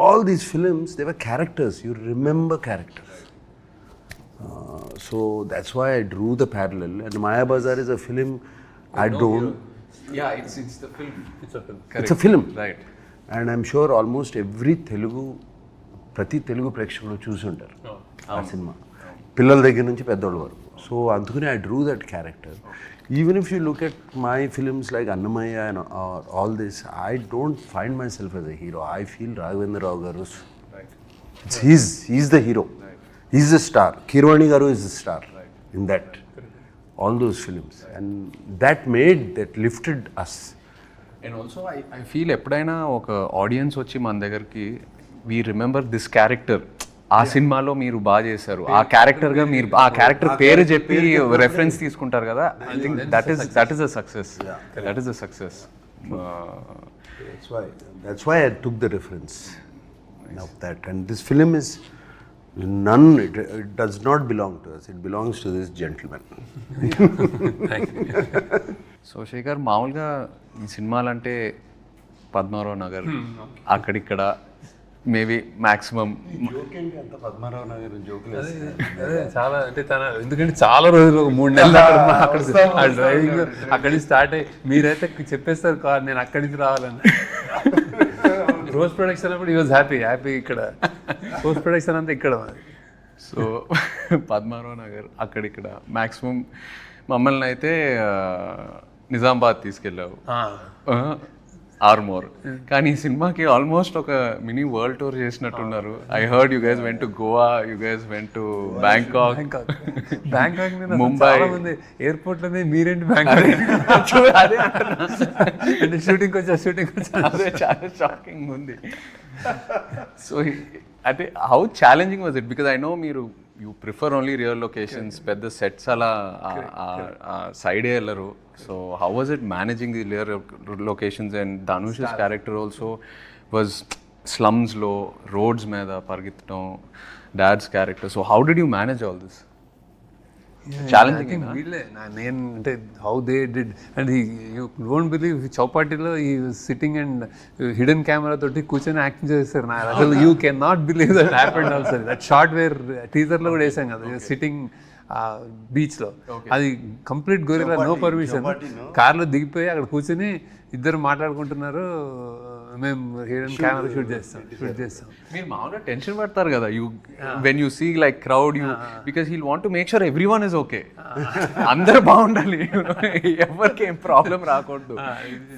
all these films, they were characters. You remember characters. So that's why I drew the parallel. And Maya Bazaar is a film I don't... Yeah, it's the film. It's a film. Correct. It's a film. Right. And I'm sure almost every ప్రతి తెలుగు ప్రేక్షకులు చూసి ఉంటారు ఆ cinema, పిల్లల దగ్గర నుంచి పెద్దోళ్ళ వరకు. So అందుకని I drew that character. Even if you look at my films like Annamaya and all this, I don't find myself as a hero. I feel Raghavendra Rao garu. He's the hero. He's the star. Kirwani garu is the star in that. All those films. And that lifted us. And also I feel ఎప్పుడైనా ఒక audience వచ్చి మన దగ్గరికి we remember this character, ఆ సినిమాలో మీరు బాగా చేశారు, ఆ క్యారెక్టర్గా మీరు ఆ క్యారెక్టర్ పేరు చెప్పి రెఫరెన్స్ తీసుకుంటారు కదా. I think that is a success. That is a success. That's why I took the reference of that. And this film is it does not belong to us. It belongs to this gentleman. So Shekhar, మామూలుగా ఈ సినిమాలంటే పద్మారావు నగర్ అక్కడిక్కడ maybe maximum అదే చాలా అంటే ఎందుకంటే చాలా రోజులు 3 నెలలు అక్కడ డ్రైవింగ్ అక్కడి నుంచి స్టార్ట్ అయ్యి మీరైతే చెప్పేస్తారు కార్ నేను అక్కడి నుంచి రావాలని. పోస్ట్ ప్రొడక్షన్ అప్పుడు ఈ వాజ్ హ్యాపీ ఇక్కడ పోస్ట్ ప్రొడక్షన్ అంతా ఇక్కడ. సో పద్మారావు నగర్ అక్కడిక్కడ మ్యాక్సిమం మమ్మల్ని అయితే నిజామాబాద్ తీసుకెళ్ళావు, ఆర్మోర్. కానీ ఈ సినిమాకి ఆల్మోస్ట్ ఒక మినీ వరల్డ్ టూర్ చేసినట్టున్నారు. I heard you guys went to Goa, you guys went to Bangkok, Mumbai. Airport లోనే మీరేంటి బ్యాంకాక్ అంటే షూటింగ్ వచ్చా అదే చాలా షాకింగ్ ఉంది. సో అంటే how challenging was it? Because I know మీరు you prefer only real locations, పెద్ద సెట్స్ అలా సైడే వెళ్ళరు. So how was it managing the real locations? And Dhanush's character also was స్లమ్స్లో రోడ్స్ మీద పరిగెత్తడం, dad's character. So how did you manage all this? Challenging. వీళ్ళే నేను అంటే how they did and you don't believe చౌపాటిలో ఈ సిట్టింగ్ అండ్ హిడెన్ కెమెరా తోటి కూర్చొని యాక్టింగ్ చేస్తారు. నా అసలు you can not believe that happened also. That shot where టీజర్లో కూడా వేసాం కదా, సిట్టింగ్ బీచ్లో. అది కంప్లీట్ గొరిల్లా, నో పర్మిషన్. కార్లో దిగిపోయి అక్కడ కూర్చొని ఇద్దరు మాట్లాడుకుంటున్నారు, మేము హిడెన్ కెమెరా షూట్ చేస్తాం. మీరు మామూలుగా టెన్షన్ పడతారు కదా you when you see like crowd, you because he'll want to make sure everyone is okay. అందరు బాగుండాలి, ఎవరికి ఏం ప్రాబ్లం రాకూడదు.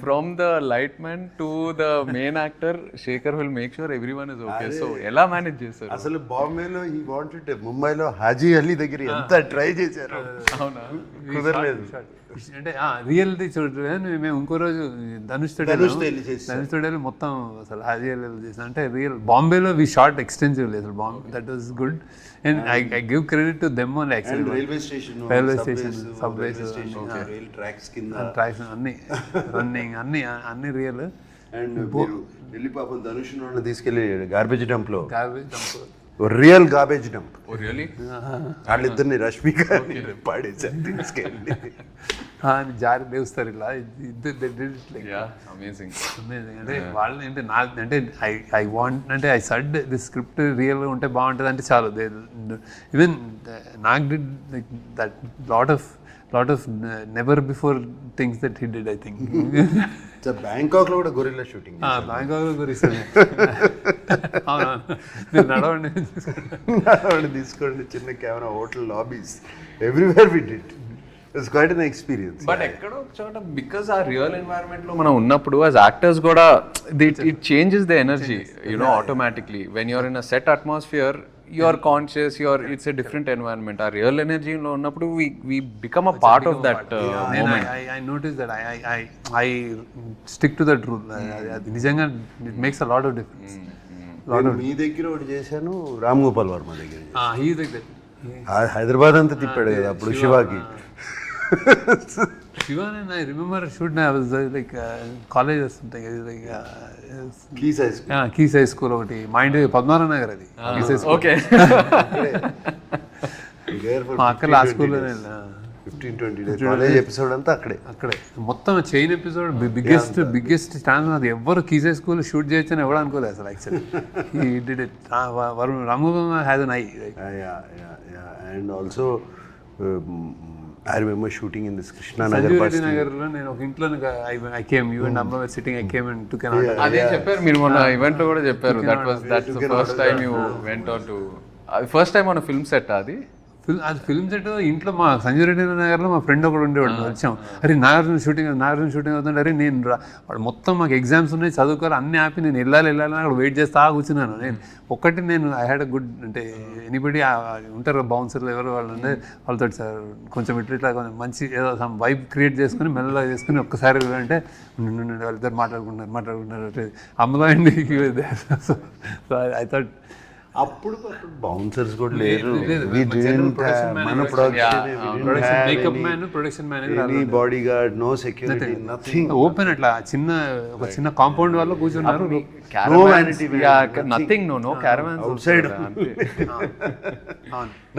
From the light man to the main actor, Shekhar will make sure everyone is okay. So ఎలా manage చేస్తారు? అసలు బాంబేలో ఈ వాంటెడ్, ముంబైలో హాజీ అలీ దగ్గర ఎంత ట్రై చేశారు. అవునా, కుదరలేదు. అంటే రియల్ది చూడండి. మేము ఇంకో రోజు ధనుష్ తోడేలు మొత్తం అసలు హాజీ చేసాం. అంటే రియల్ బాంబేలో వి షార్ట్ ఎక్స్టెన్సివ్లీ అసలు Bombay. That was good and I give credit to them only. Actually railway station, subways, tracks అన్ని రన్నింగ్ అన్ని రియల్. అండ్ ఢిల్లీ పాపం ధనుష్ తీసుకెళ్ళి garbage dump real garbage dump. వాళ్ళిద్దరిని రష్మిక పాడేసారు తీసుకెళ్ళి, జారి లేస్తారు ఇలా. అమేజింగ్. అంటే వాళ్ళని అంటే నాకు అంటే ఐ వాంట్ అంటే ఐ సడ్ ది స్క్రిప్ట్ రియల్గా ఉంటే బాగుంటుంది అంటే చాలు. ఈవెన్ నాకు did like that lot of never before things that he did. I think Bangkok లో కూడా గొరిల్లా షూటింగ్, బ్యాంకాక్ లో నడవండి తీసుకోండి, చిన్న camera, hotel lobbies, everywhere we did. It's quite an experience. But ఎక్కడో చోట బికాస్ ఆ రియల్ ఎన్వైరన్మెంట్ లో మనం ఉన్నప్పుడు యాజ్ యాక్టర్స్ కూడా it changes the energy, you know, automatically. When you're in a set atmosphere, you are conscious, it's a different environment. Our real energy lo unnappudu we become a part of that moment. I noticed that I stick to that rule. Nijanga it makes a lot of difference. మీ దగ్గర ఒకటి చేశాను, రామ్ గోపాల్ వర్మ దగ్గర. he is like that. Hyderabad అంతా తిప్పాడు కదా అప్పుడు శివాకి. Shiva and I remember shooting, I was like college or something, like Keys High School. Keys High School ఒకటి మా ఇంటి పద్మారావు నగర్, అది Keys High School. ఓకే. మా అక్కడ ఆ స్కూల్లో 15-20 days కాలేజ్ ఎపిసోడ్ అంతా అక్కడే మొత్తం చైన్ ఎపిసోడ్. Biggest chance. అది ఎవరు Keys High School షూట్ చేయొచ్చని ఎవరు అనుకోలేదు అసలు. Actually he did it. Ramgopal has an eye. And also I remember shooting in this Krishna Nagar bus. Sanjeev Nagar lo nenu oka intlo I came, you and Amma were sitting, I came and took an order. అదే చెప్పారు మీరు మొన్న event లో కూడా చెప్పారు. that's the first time you went on to first time on a film set. అది అది film set ఇంట్లో మా సంజయ్ రెడ్డి నగర్లో మా ఫ్రెండ్ ఒకడు ఉండేవాడు. వచ్చాం, అరే నాగార్జున షూటింగ్ అవుతుంది, అరే నేను వాడు మొత్తం మాకు ఎగ్జామ్స్ ఉన్నాయి చదువుకోవాలి అన్నీ ఆపి నేను వెళ్ళాలి అక్కడ వెయిట్ చేస్తా కూర్చున్నాను. నేను ఐ హ్యాడ్ అ గుడ్ అంటే ఎనీబడి ఉంటారు బౌన్సర్లు ఎవరు వాళ్ళు అంటే వాళ్ళతో సార్ కొంచెం ఇట్లా కొంచెం మంచి ఏదో సమ్ వైబ్ క్రియేట్ చేసుకుని మెల్లగా చేసుకుని ఒక్కసారి అంటే వాళ్ళిద్దరు మాట్లాడుకుంటున్నారు అమ్మలో అండి. సో ఐ థాట్ అప్పుడు బౌన్సర్స్ కూడా లేరు, మన makeup man production any bodyguard, no security, nothing. Open అట్లా ఒక చిన్న కాంపౌండ్ వాళ్ళు కూర్చున్నారు. Nothing, no caravans outside.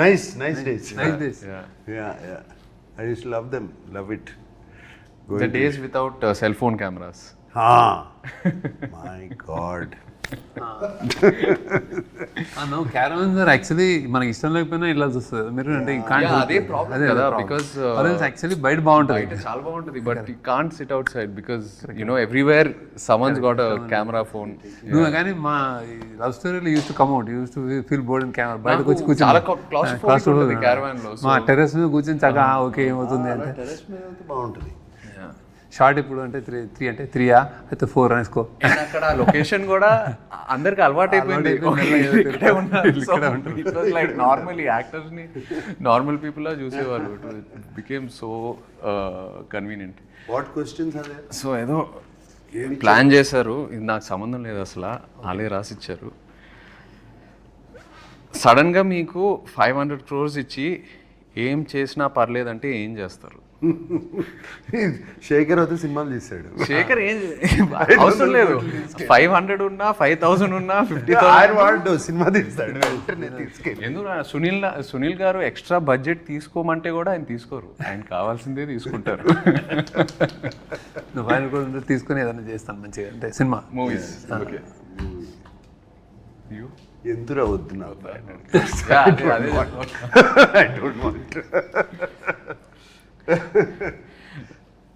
Nice days. I used to love them, love it. The days without cell phone cameras. My God. No caravans or actually మనకి ఇష్టం లేకపోయినా ఇలా చూస్తుంది మీరు అంటే అదే ప్రాబ్లం కదా, బికాజ్ యాక్చువల్లీ బయట బాగుంటుంది, చాలా బాగుంటుంది, but you can't SIT out side because you know everywhere someone's got a camera phone. నువ్వు కానీ మా లవ్ స్టోరీలో use to come out, use to feel bored in camera, బయటకు వచ్చి కూర్చొని చాలా క్లాస్ ఉంటుంది క్యారవాన్ లో. మా టెర్రస్ మీద కూర్చొని చక్కగా ఓకే ఏమవుతుంది అంటే టెర్రస్ మీద బాగుంటుంది. షార్ట్ ఇప్పుడు అంటే 3 అంటే 3 అయితే 4 అనేసుకో. అక్కడ లొకేషన్ కూడా అందరికి అలవాటు అయిపోయింది, లైక్ నార్మల్ యాక్టర్స్ ని నార్మల్ పీపుల్ లా చూసేవాళ్ళు. It became so convenient. What questions are there? So ఏదో ప్లాన్ చేశారు, ఇది నాకు సంబంధం లేదు అసలు, వాళ్ళే రాసిచ్చారు. సడన్గా మీకు 500 crores ఇచ్చి ఏం చేసినా పర్లేదంటే ఏం చేస్తారు? శేఖర్ అయితే సినిమాలు తీస్తాడు. శేఖర్ ఏం అవసరం లేదు, 500 ఉన్నా 5000 ఉన్నా 50,000 సినిమా తీస్తాడు. ఎందుకు సునీల్ గారు ఎక్స్ట్రా బడ్జెట్ తీసుకోమంటే కూడా ఆయన తీసుకోరు, ఆయన కావాల్సిందే తీసుకుంటారు. ఆయన కూడా తీసుకుని ఏదైనా చేస్తాను మంచిగా అంటే సినిమా మూవీస్. ఓకే ఎందురా వద్దు నాకు.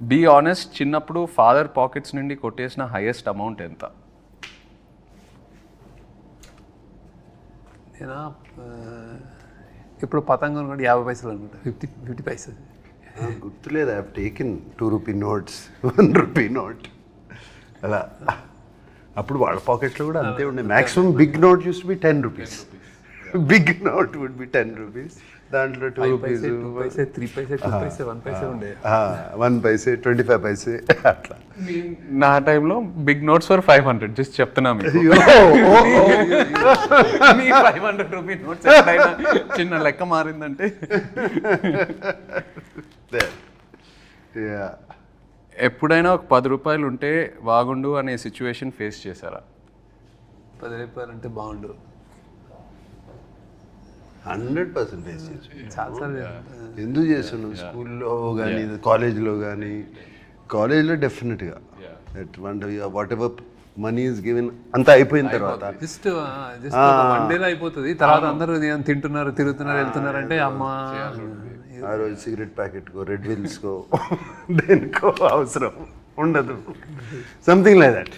బీ ఆనెస్ట్, చిన్నప్పుడు ఫాదర్ పాకెట్స్ నుండి కొట్టేసిన హైయెస్ట్ అమౌంట్ ఎంత? నేను ఇప్పుడు పతంగం కూడా 50 పైసలు అనుకుంటా, 50 పైసలు గుర్తులేదు. I have taken 2 rupee notes, 1 rupee note అలా. అప్పుడు వాళ్ళ పాకెట్లో కూడా అంతే ఉండే. Maximum big note used to be 10 rupees. Big note would be 10 rupees. దాంట్లో 2 rupees, 2 పైసే, 3 పైసే, 2 పైసే, 1 పైసే ఉండే. 1 పైసే, 25 పైసే అట్లా. నా టైంలో బిగ్ నోట్స్ ఫర్ 500, జస్ట్ చెప్తున్నా మీకు. 500 రూపీ నోట్స్ చిన్న లెక్క మారిందంటే. ఎప్పుడైనా ఒక 10 రూపాయలు ఉంటే బాగుండు అనే సిచ్యువేషన్ ఫేస్ చేశారా? 10 రూపాయలు అంటే బాగుండు 100% ఫేస్ చేసి. చాలాసార్లు ఎందుకు చేస్తున్నాం? స్కూల్లో కానీ కాలేజ్లో కానీ. కాలేజ్లో డెఫినెట్గా what ever money is given అంతా అయిపోయిన తర్వాత జస్ట్ 1 డేలో అయిపోతుంది. తర్వాత అందరూ తింటున్నారు, తిరుగుతున్నారు, వెళ్తున్నారు అంటే అమ్మ ఆ రోజు సిగరెట్ ప్యాకెట్కో, రెడ్ విల్స్కో, దేనికో అవసరం ఉండదు. Something like that.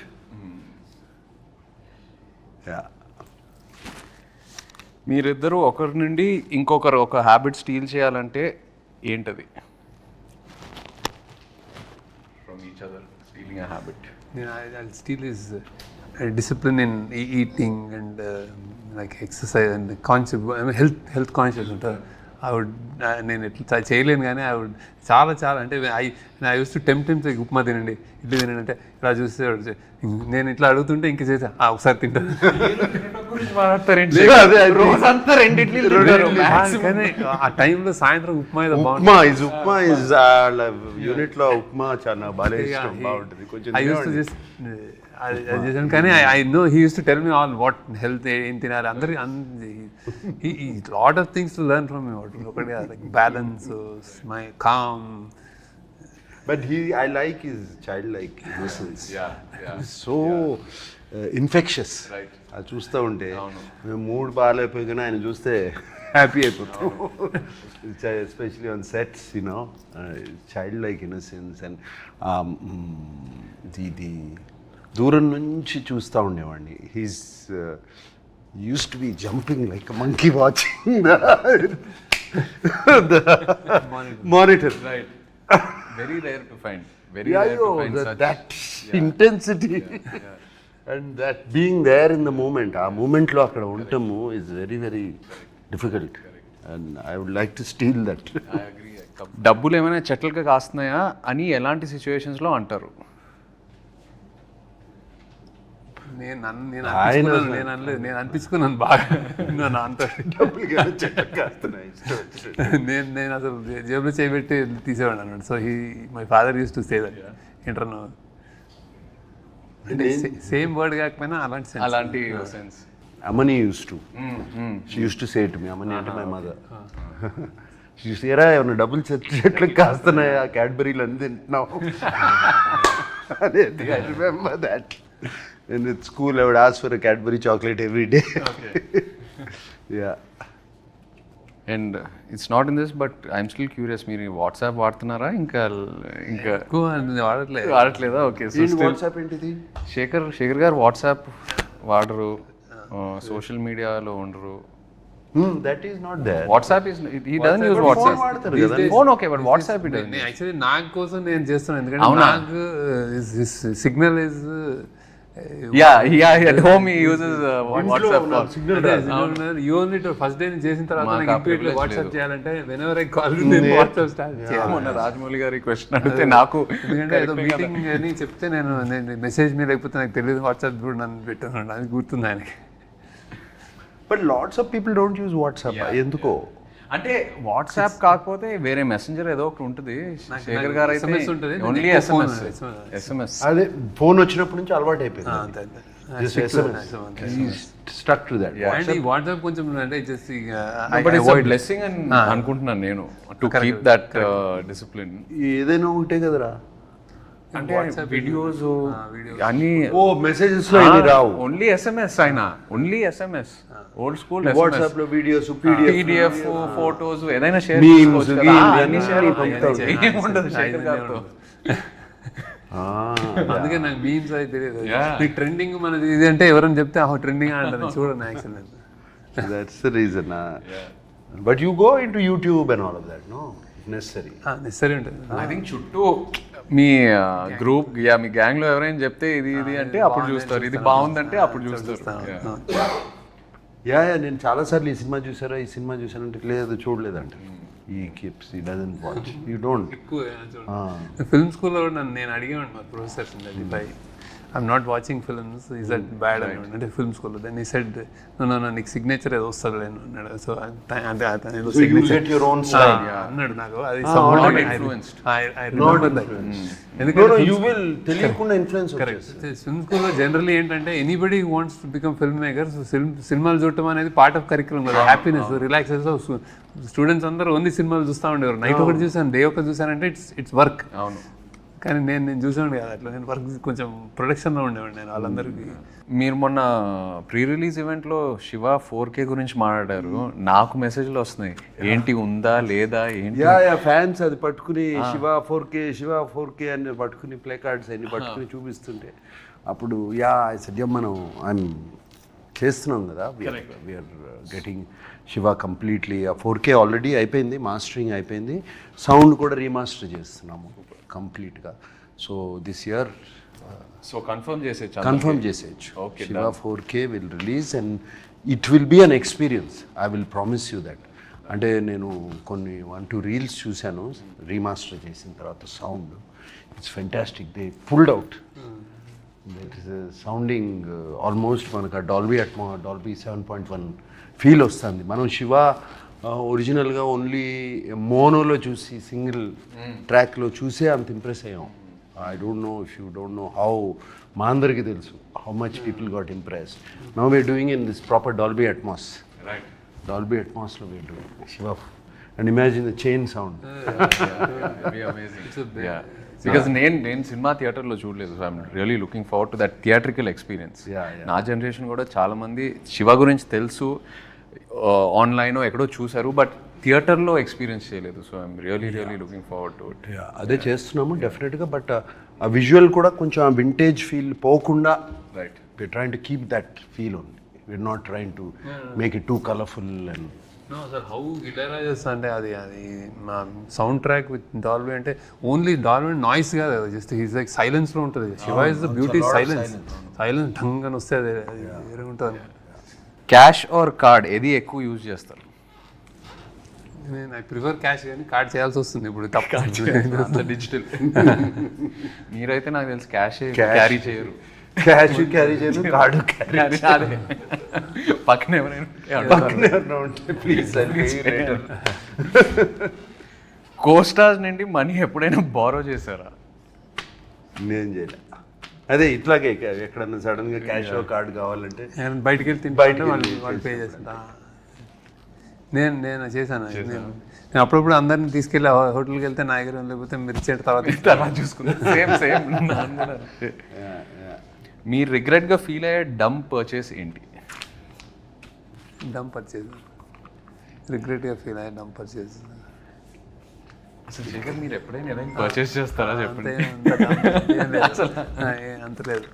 మీరిద్దరూ ఒకరి నుండి ఇంకొకరు ఒక హ్యాబిట్ స్టీల్ చేయాలంటే ఏంటది? From each other stealing a habit. I'll steal is discipline in eating and like exercise and conscious, I mean health conscious ఉంటారు. నేను ఎట్లా చేయలేను కానీ చాలా అంటే I use to tempt upma తినండి, ఇడ్లీ తినండి అంటే ఇలా చూస్తే నేను ఇట్లా అడుగుతుంటే ఇంక చేసా ఒకసారి తింటాను. కానీ ఆ టైంలో సాయంత్రం ఉప్మా ఏదో బాగుంటుంది. ఉప్మా యూనిట్లో ఉప్మా చాలా బాగుంటుంది. ఐ యూస్ టు జస్ట్ చేశాను కానీ I know he used to tell me all what health ఏం తినాలి అందరికి lot of things to learn from me. ఒకటి like balance, my calm. But I like his childlike innocence. So infectious. Right. అది చూస్తూ ఉంటే మేము మూడ్ బాగాలేకపోయినా ఆయన చూస్తే హ్యాపీ అయిపోతాం. Especially on sets, you know, child-like innocence. And the దూరం నుంచి చూస్తూ ఉండేవాడిని. He's use to B jumping like monkey watching the monitor. Right. Very rare to find. Very Yeah, rare to find such. that intensity and that being there in the moment, ఆ మూమెంట్లో అక్కడ ఉండటము is very very difficult, and I would like to steal that. I agree. డబ్బులు ఏమైనా చెట్లుగా కాస్తున్నాయా అని ఎలాంటి సిచ్యువేషన్స్లో అంటారు? నేను అనలేదు, నేను అనిపించుకున్నాను బాగా. నా అంత నేను అసలు జేబులో చేయబెట్టి తీసేవాడు అన్నాడు. So my father use to say that ఏంటన్నా, అంటే సేమ్ వర్డ్ కాకపోయినా అలాంటి sense. Amani used to. She used to say to me, Amani అంటే my mother. She used to say, "Era ఏమన్నా డబ్బులు చెట్లు కాస్తున్నాయా, క్యాడ్బరీలు అని తింటున్నావు." I remember that. And at school, I would ask for a Cadbury chocolate every day. Yeah. And it's not in this but I'm still curious, మీరు WhatsApp వాడుతున్నారా? ఇంకా ఎక్కువ వాడట్లేదా? Okay. So WhatsApp ఏంటిది? శేఖర్ గారు వాట్సాప్ వాడరు, సోషల్ మీడియాలో ఉండరు. That is not there. WhatsApp is he doesn't use WhatsApp. వాడతారు కదా. Phone okay, but WhatsApp it actually నాకు కోసం నేను చేస్తున్నాను, ఎందుకంటే నాకు signal is at home he uses WhatsApp call. You only first day చేసిన తర్వాత నాకు ఇప్పటిలో వాట్సాప్ చేయాలంటే వెనెవర్ ఐ కాల్ నేను వాట్సాప్ స్టార్ట్ చేయాలి. మొన్న రాజమౌళి గారి క్వశ్చన్ అడిగితే నాకు, ఎందుకంటే ఏదో మీటింగ్ అని చెప్తే నేను మెసేజ్ మీద లేకపోతే నాకు తెలియదు వాట్సాప్ కూడా నన్ను పెట్టాను, అది గుర్తుంది ఆయనకి. But lots of people don't use WhatsApp. ఎందుకో అంటే వాట్సాప్ కాకపోతే వేరే మెసెంజర్ ఏదో ఒకటి ఉంటుంది. శేఖర్ గారు అయితే SMS ఉంటుంది, ఓన్లీ SMS. అదే ఫోన్ వచ్చినప్పటి నుంచి అలవాటు అయిపోయింది. Stuck to that. అండ్ ఈ వాట్సాప్ కొంచెం అంటే just but it's a blessing అని అనుకుంటున్నాను నేను, టు కీప్ దట్ డిసిప్లిన్. ఏదైనా ఉంటే కదరా, అంటే వీడియోస్ అన్ని ఓ మెసేజెస్ లో ఇది రావు, ఓన్లీ SMS అయినా, only SMS. Old school WhatsApp లో వీడియోస్, PDF ఫోటోస్ ఏదైనా షేర్ Memes, అన్ని షేర్ ఉండదు శేఖర్ గారితో. అందుకే నాకు మీమ్స్ అయితే తెలియదు. మీకు ట్రెండింగ్ మనది ఇది అంటే ఎవరైనా చెప్తే ట్రెండింగ్ అంటారు, చూడండి actually. That's the reason. But you go into YouTube and all of that, no? Necessary. Necessary ఉంటుంది. ఐ థింక్ చుట్టూ మీ గ్రూప్ మీ గ్యాంగ్ లో ఎవరైనా చెప్తే ఇది అంటే అప్పుడు చూస్తారు, ఇది బాగుందంటే అప్పుడు చూస్తారు. యా నేను చాలాసార్లు ఈ సినిమా చూసారా, ఈ సినిమా చూసానంటే లేదు చూడలేదంట. ఈ కీప్స్ ఈ doesn't watch, you don't. Film స్కూల్లో కూడా నేను అడిగేవాడిని మా professors, I'm not watching films, is that bad అన్నాడు. అంటే ఫిల్మ్ స్కూల్లో దెన్ ఈ సెడ్ నో నీకు సిగ్నేచర్ ఏదో వస్తుంది లేను అన్నాడు. సో అంటే అన్నాడు నాకు, అది ఫిల్మ్ స్కూల్లో జనరల్లీ ఏంటంటే anybody wants to become film maker. So సినిమాలు చూడటం అనేది పార్ట్ ఆఫ్ కరిక్యులం కదా, హ్యాపీనెస్, రిలాక్సేషన్. స్టూడెంట్స్ అందరూ ఓన్లీ సినిమాలు చూస్తూ ఉండేవారు. నైట్ ఒకటి చూసాను, డే ఒకటి చూసానంటే ఇట్స్ వర్క్. అవును, కానీ నేను చూసాను కదా అట్లా, నేను వర్క్ కొంచెం ప్రొడక్షన్లో ఉండేవాడిని నేను వాళ్ళందరికీ. మీరు మొన్న ప్రీ రిలీజ్ ఈవెంట్లో శివ 4K గురించి మాట్లాడారు, నాకు మెసేజ్లు వస్తున్నాయి, ఏంటి ఉందా లేదా ఏంటి. ఫ్యాన్స్ అది పట్టుకుని శివ 4K అని పట్టుకుని ప్లే కార్డ్స్ అన్ని పట్టుకుని చూపిస్తుంటే అప్పుడు సద్యం మనం చేస్తున్నాం కదా, we're getting Shiva completely 4K already అయిపోయింది, మాస్టరింగ్ అయిపోయింది, సౌండ్ కూడా రీమాస్టర్ చేస్తున్నాము కంప్లీట్గా. So this year so confirm చేసేయచ్చు. Shiva 4K will release and it will be an experience, I will promise you that. అంటే నేను కొన్ని 1-2 రీల్స్ చూశాను రీమాస్టర్ చేసిన తర్వాత, sound it's fantastic. They pulled out, that is sounding almost మనకు Dolby 7.1 feel వస్తుంది. మనం శివ ఒరిజినల్గా ఓన్లీ మోనోలో చూసి సింగిల్ ట్రాక్లో చూసే అంత ఇంప్రెస్ అయ్యాం. I don't know if you don't know how, మా అందరికీ తెలుసు how much people got impressed. Now we're doing in this proper Dolby Atmos. Dolby అట్మాస్లో we're doing Shiva and imagine the chain sound. Because నేను సినిమా థియేటర్లో చూడలేదు, so I'm really looking forward to that theatrical experience. నా generation కూడా చాలామంది శివ గురించి తెలుసు, ఆన్లైన్ ఎక్కడో చూసారు, బట్ థియేటర్లో ఎక్స్పీరియన్స్ చేయలేదు. So I'm really looking forward to it. అదే చేస్తున్నాము డెఫినెట్గా, బట్ ఆ విజువల్ కూడా కొంచెం ఆ వింటేజ్ ఫీల్ పోకుండా, right, we're trying to keep that feel only, we're not trying to make it too colourful and know sir how Ilaiyaraaja అంటే అది మా సౌండ్ ట్రాక్ విత్ డాల్బీ అంటే ఓన్లీ డాల్బీ నాయిస్ కాదు, జస్ట్ హీస్ లైక్ సైలెన్స్లో ఉంటుంది. Shiva is the beauty silence ఢంగ్ అని వస్తే అది వేరే ఉంటుంది. క్యాష్ ఆర్ కార్డ్ ఏది ఎక్కువ యూజ్ చేస్తారు? నేను ఐ ప్రిఫర్ క్యాష్, కానీ కార్డ్ చేయాల్సి వస్తుంది ఇప్పుడు తప్ప. డిజిటల్. మీరైతే నాకు తెలుసు క్యాష్ క్యారీ చేయరు. క్యాష్ క్యారీ చేయను, కార్డు క్యారీ పక్కన ఎవరైనా ఉంటే ప్లీజ్ కోస్టార్స్ నుండి మనీ ఎప్పుడైనా బారో చేశారా? నేను చేయలే. అదే ఇట్లాగే ఎక్కడన్నా సడన్ గా క్యాష్ కార్డు కావాలంటే బయటికి వెళ్ళి తింటే వాళ్ళు పే చేస్తా. నేను చేశాను. నేను అప్పుడప్పుడు అందరిని తీసుకెళ్ళి హోటల్కి వెళ్తే నా దగ్గర లేకపోతే మీరు ఇచ్చేట తర్వాత చూసుకున్నాను. సేమ్ మీరు రిగ్రెట్గా ఫీల్ అయ్యే డమ్ పర్చేస్ ఏంటి? డమ్ పర్చేజ్ రిగ్రెట్గా ఫీల్ అయ్యే డమ్ పర్చేజ్ అసలు శేఖర్ మీరు ఎప్పుడైనా ఏదైనా పర్చేస్ చేస్తారా చెప్పండి. అంత లేదు.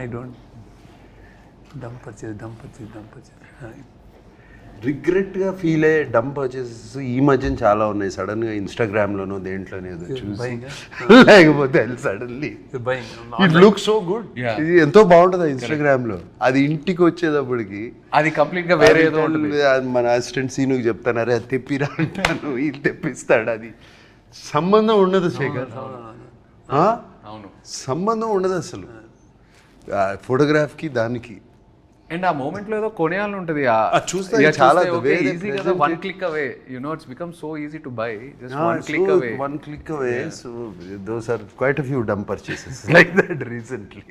I don't dumb purchase. రిగ్రెట్గా ఫీల్ అయ్యే డమ్ పర్చేసెస్ ఈ మధ్యన చాలా ఉన్నాయి. సడన్గా ఇన్స్టాగ్రామ్లోనో దేంట్లోనే చూసి లేకపోతే suddenly it look so good, ఇది ఎంతో బాగుంటుంది ఇన్స్టాగ్రామ్లో. అది ఇంటికి వచ్చేటప్పటికి అది కంప్లీట్గా వేరే ఏదో ఉంటుంది. మన అసిస్టెంట్ సీనుకి చెప్తాను, అరే అది తెప్పిరా అంటాను, ఇది తెప్పిస్తాడు. అది సంబంధం ఉండదు శేఖర్, అవును సంబంధం ఉండదు అసలు ఫోటోగ్రాఫ్కి దానికి. అండ్ ఆ మూమెంట్ లో ఏదో కొనేయాలని ఉంటుంది. చూస్తే చాలా ఈజీ కదా, one click away, you know it's become so easy to buy, just one click away. So those are quite a few dumb purchases like that recently.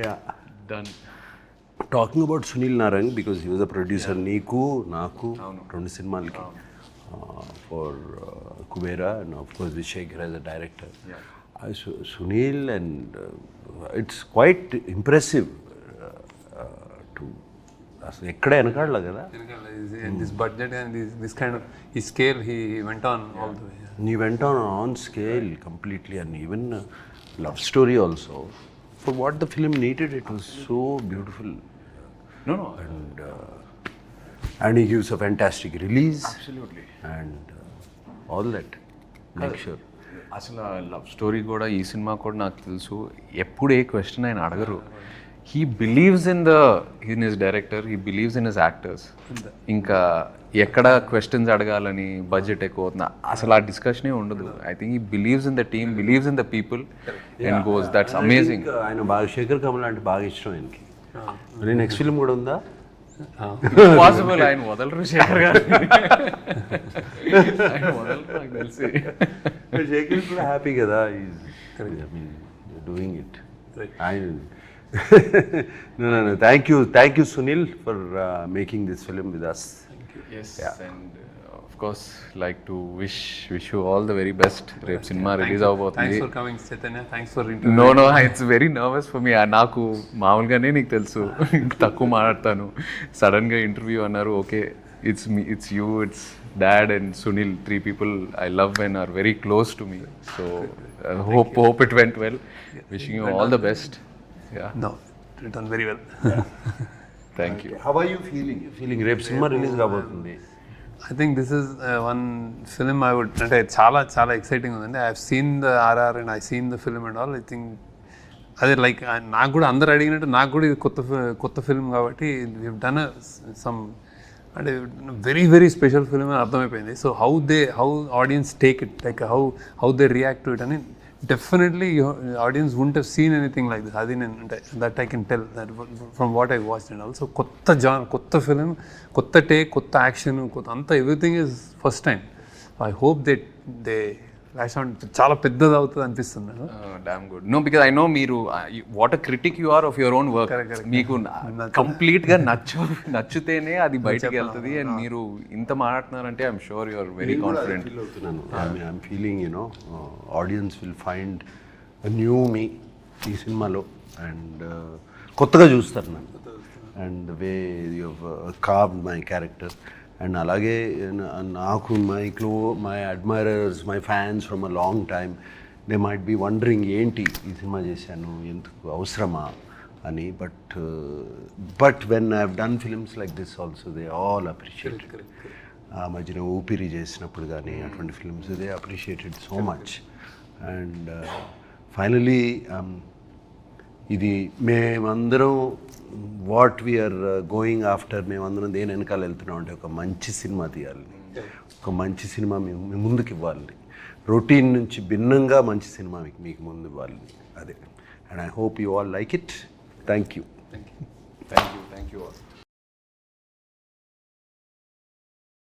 Yeah, done. Talking about Sunil Narang, because he was a producer, Neeku, Naaku, రెండు సినిమాలకి for Kubera, and of course Vishekar as a director. Sunil, and it's quite impressive. అసలు ఎక్కడ వెనకాడలే కదా. This budget and this kind of ఈ scale he went on all the way. He went on scale completely, and even love story also. For what the film needed, it was so beautiful. No. And he gives a fantastic release. Absolutely. And all that. Make sure. అసలు love story కూడా ఈ cinema కూడా నాకు తెలుసు ఎప్పుడు ఏ question ఆయన అడగరు. He believes in his director, he believes in his actors. ఇంకా ఎక్కడ క్వశ్చన్స్ అడగాలని బడ్జెట్ ఎక్కువ అవుతుంది అసలు ఆ డిస్కషనే ఉండదు. I think he believes in the team, believes in the people and goes. That's amazing. ఆయన బాగా శేఖర్ కమల్ అంటే బాగా ఇష్టం ఆయనకి. మరి నెక్స్ట్ ఫిల్మ్ కూడా ఉందా? పాసిబుల్. ఆయన వదలరు శేఖర్ గారు, ఆయన వదలరు నాకు తెలిసి. శేఖర్ కూడా హ్యాపీ కదా, doing it. No. Thank you, Sunil, for making this film with us. Yes, and of course, like to wish you all the very best. Rep cinema release avabothundi. Thanks for coming, Chaitanya. Thanks for interview. No, it's very nervous for me. Naaku maamulgane neeku telusu takku maadtanu. Sudden ga interview annaru. Okay, it's me, it's you, it's Dad and Sunil, three people I love and are very close to me. So hope it went well. Wishing you all the best. Yeah. No, it done very well. Thank you. How are you feeling? Rep cinema release కాబోతుంది. I think this is one film I would, అంటే చాలా exciting ఉందండి. I have seen the RR and I seen the film and all. I think అదే like నాకు కూడా అందరు అడిగినట్టు నాకు కూడా ఇది కొత్త ఫిల్మ్ కాబట్టి వీ హావ్ డన్ సమ్ అంటే వెరీ వెరీ స్పెషల్ ఫిల్మ్ అని అర్థమైపోయింది. So how audience take it, like how they react to it అని definitely audience won't have seen anything like this. అది నేను అంటే that I can tell that from what I watch and also. కొత్త film, కొత్త take, కొత్త action, అంతా everything is first time. I hope they lash on చాలా పెద్దది అవుతుంది అనిపిస్తుంది. Damn good. No, because I know మీరు what a critic you are of your own work. మీకు కంప్లీట్ గా నచ్చితేనే అది బయటకు వెళ్తుంది. అండ్ మీరు ఇంత మాట్లాడుతున్నారంటే I'm sure you are very confident. I'm feeling audience will find new me ఈ సినిమాలో, అండ్ కొత్తగా చూస్తారు నన్ను, and way you carve my character. And అలాగే నాకు my admirers, my fans from a long time, they might be wondering ఏంటి ఈ సినిమా చేశాను, ఎందుకు అవసరమా అని. But when I have done films like this also they all appreciated. ఆ మధ్యన ఊపిరి చేసినప్పుడు కానీ అటువంటి films they appreciated so much. And finally ఇది మేమందరం వాట్ వీఆర్ గోయింగ్ ఆఫ్టర్, మేమందరం దేని వెనకాల వెళ్తున్నాం అంటే ఒక మంచి సినిమా తీయాలి, ఒక మంచి సినిమా మీ ముందుకు ఇవ్వాలి, రొటీన్ నుంచి భిన్నంగా మంచి సినిమా మీకు ముందు ఇవ్వాలి. అదే. And I hope you all like it. Thank you. Thank you all.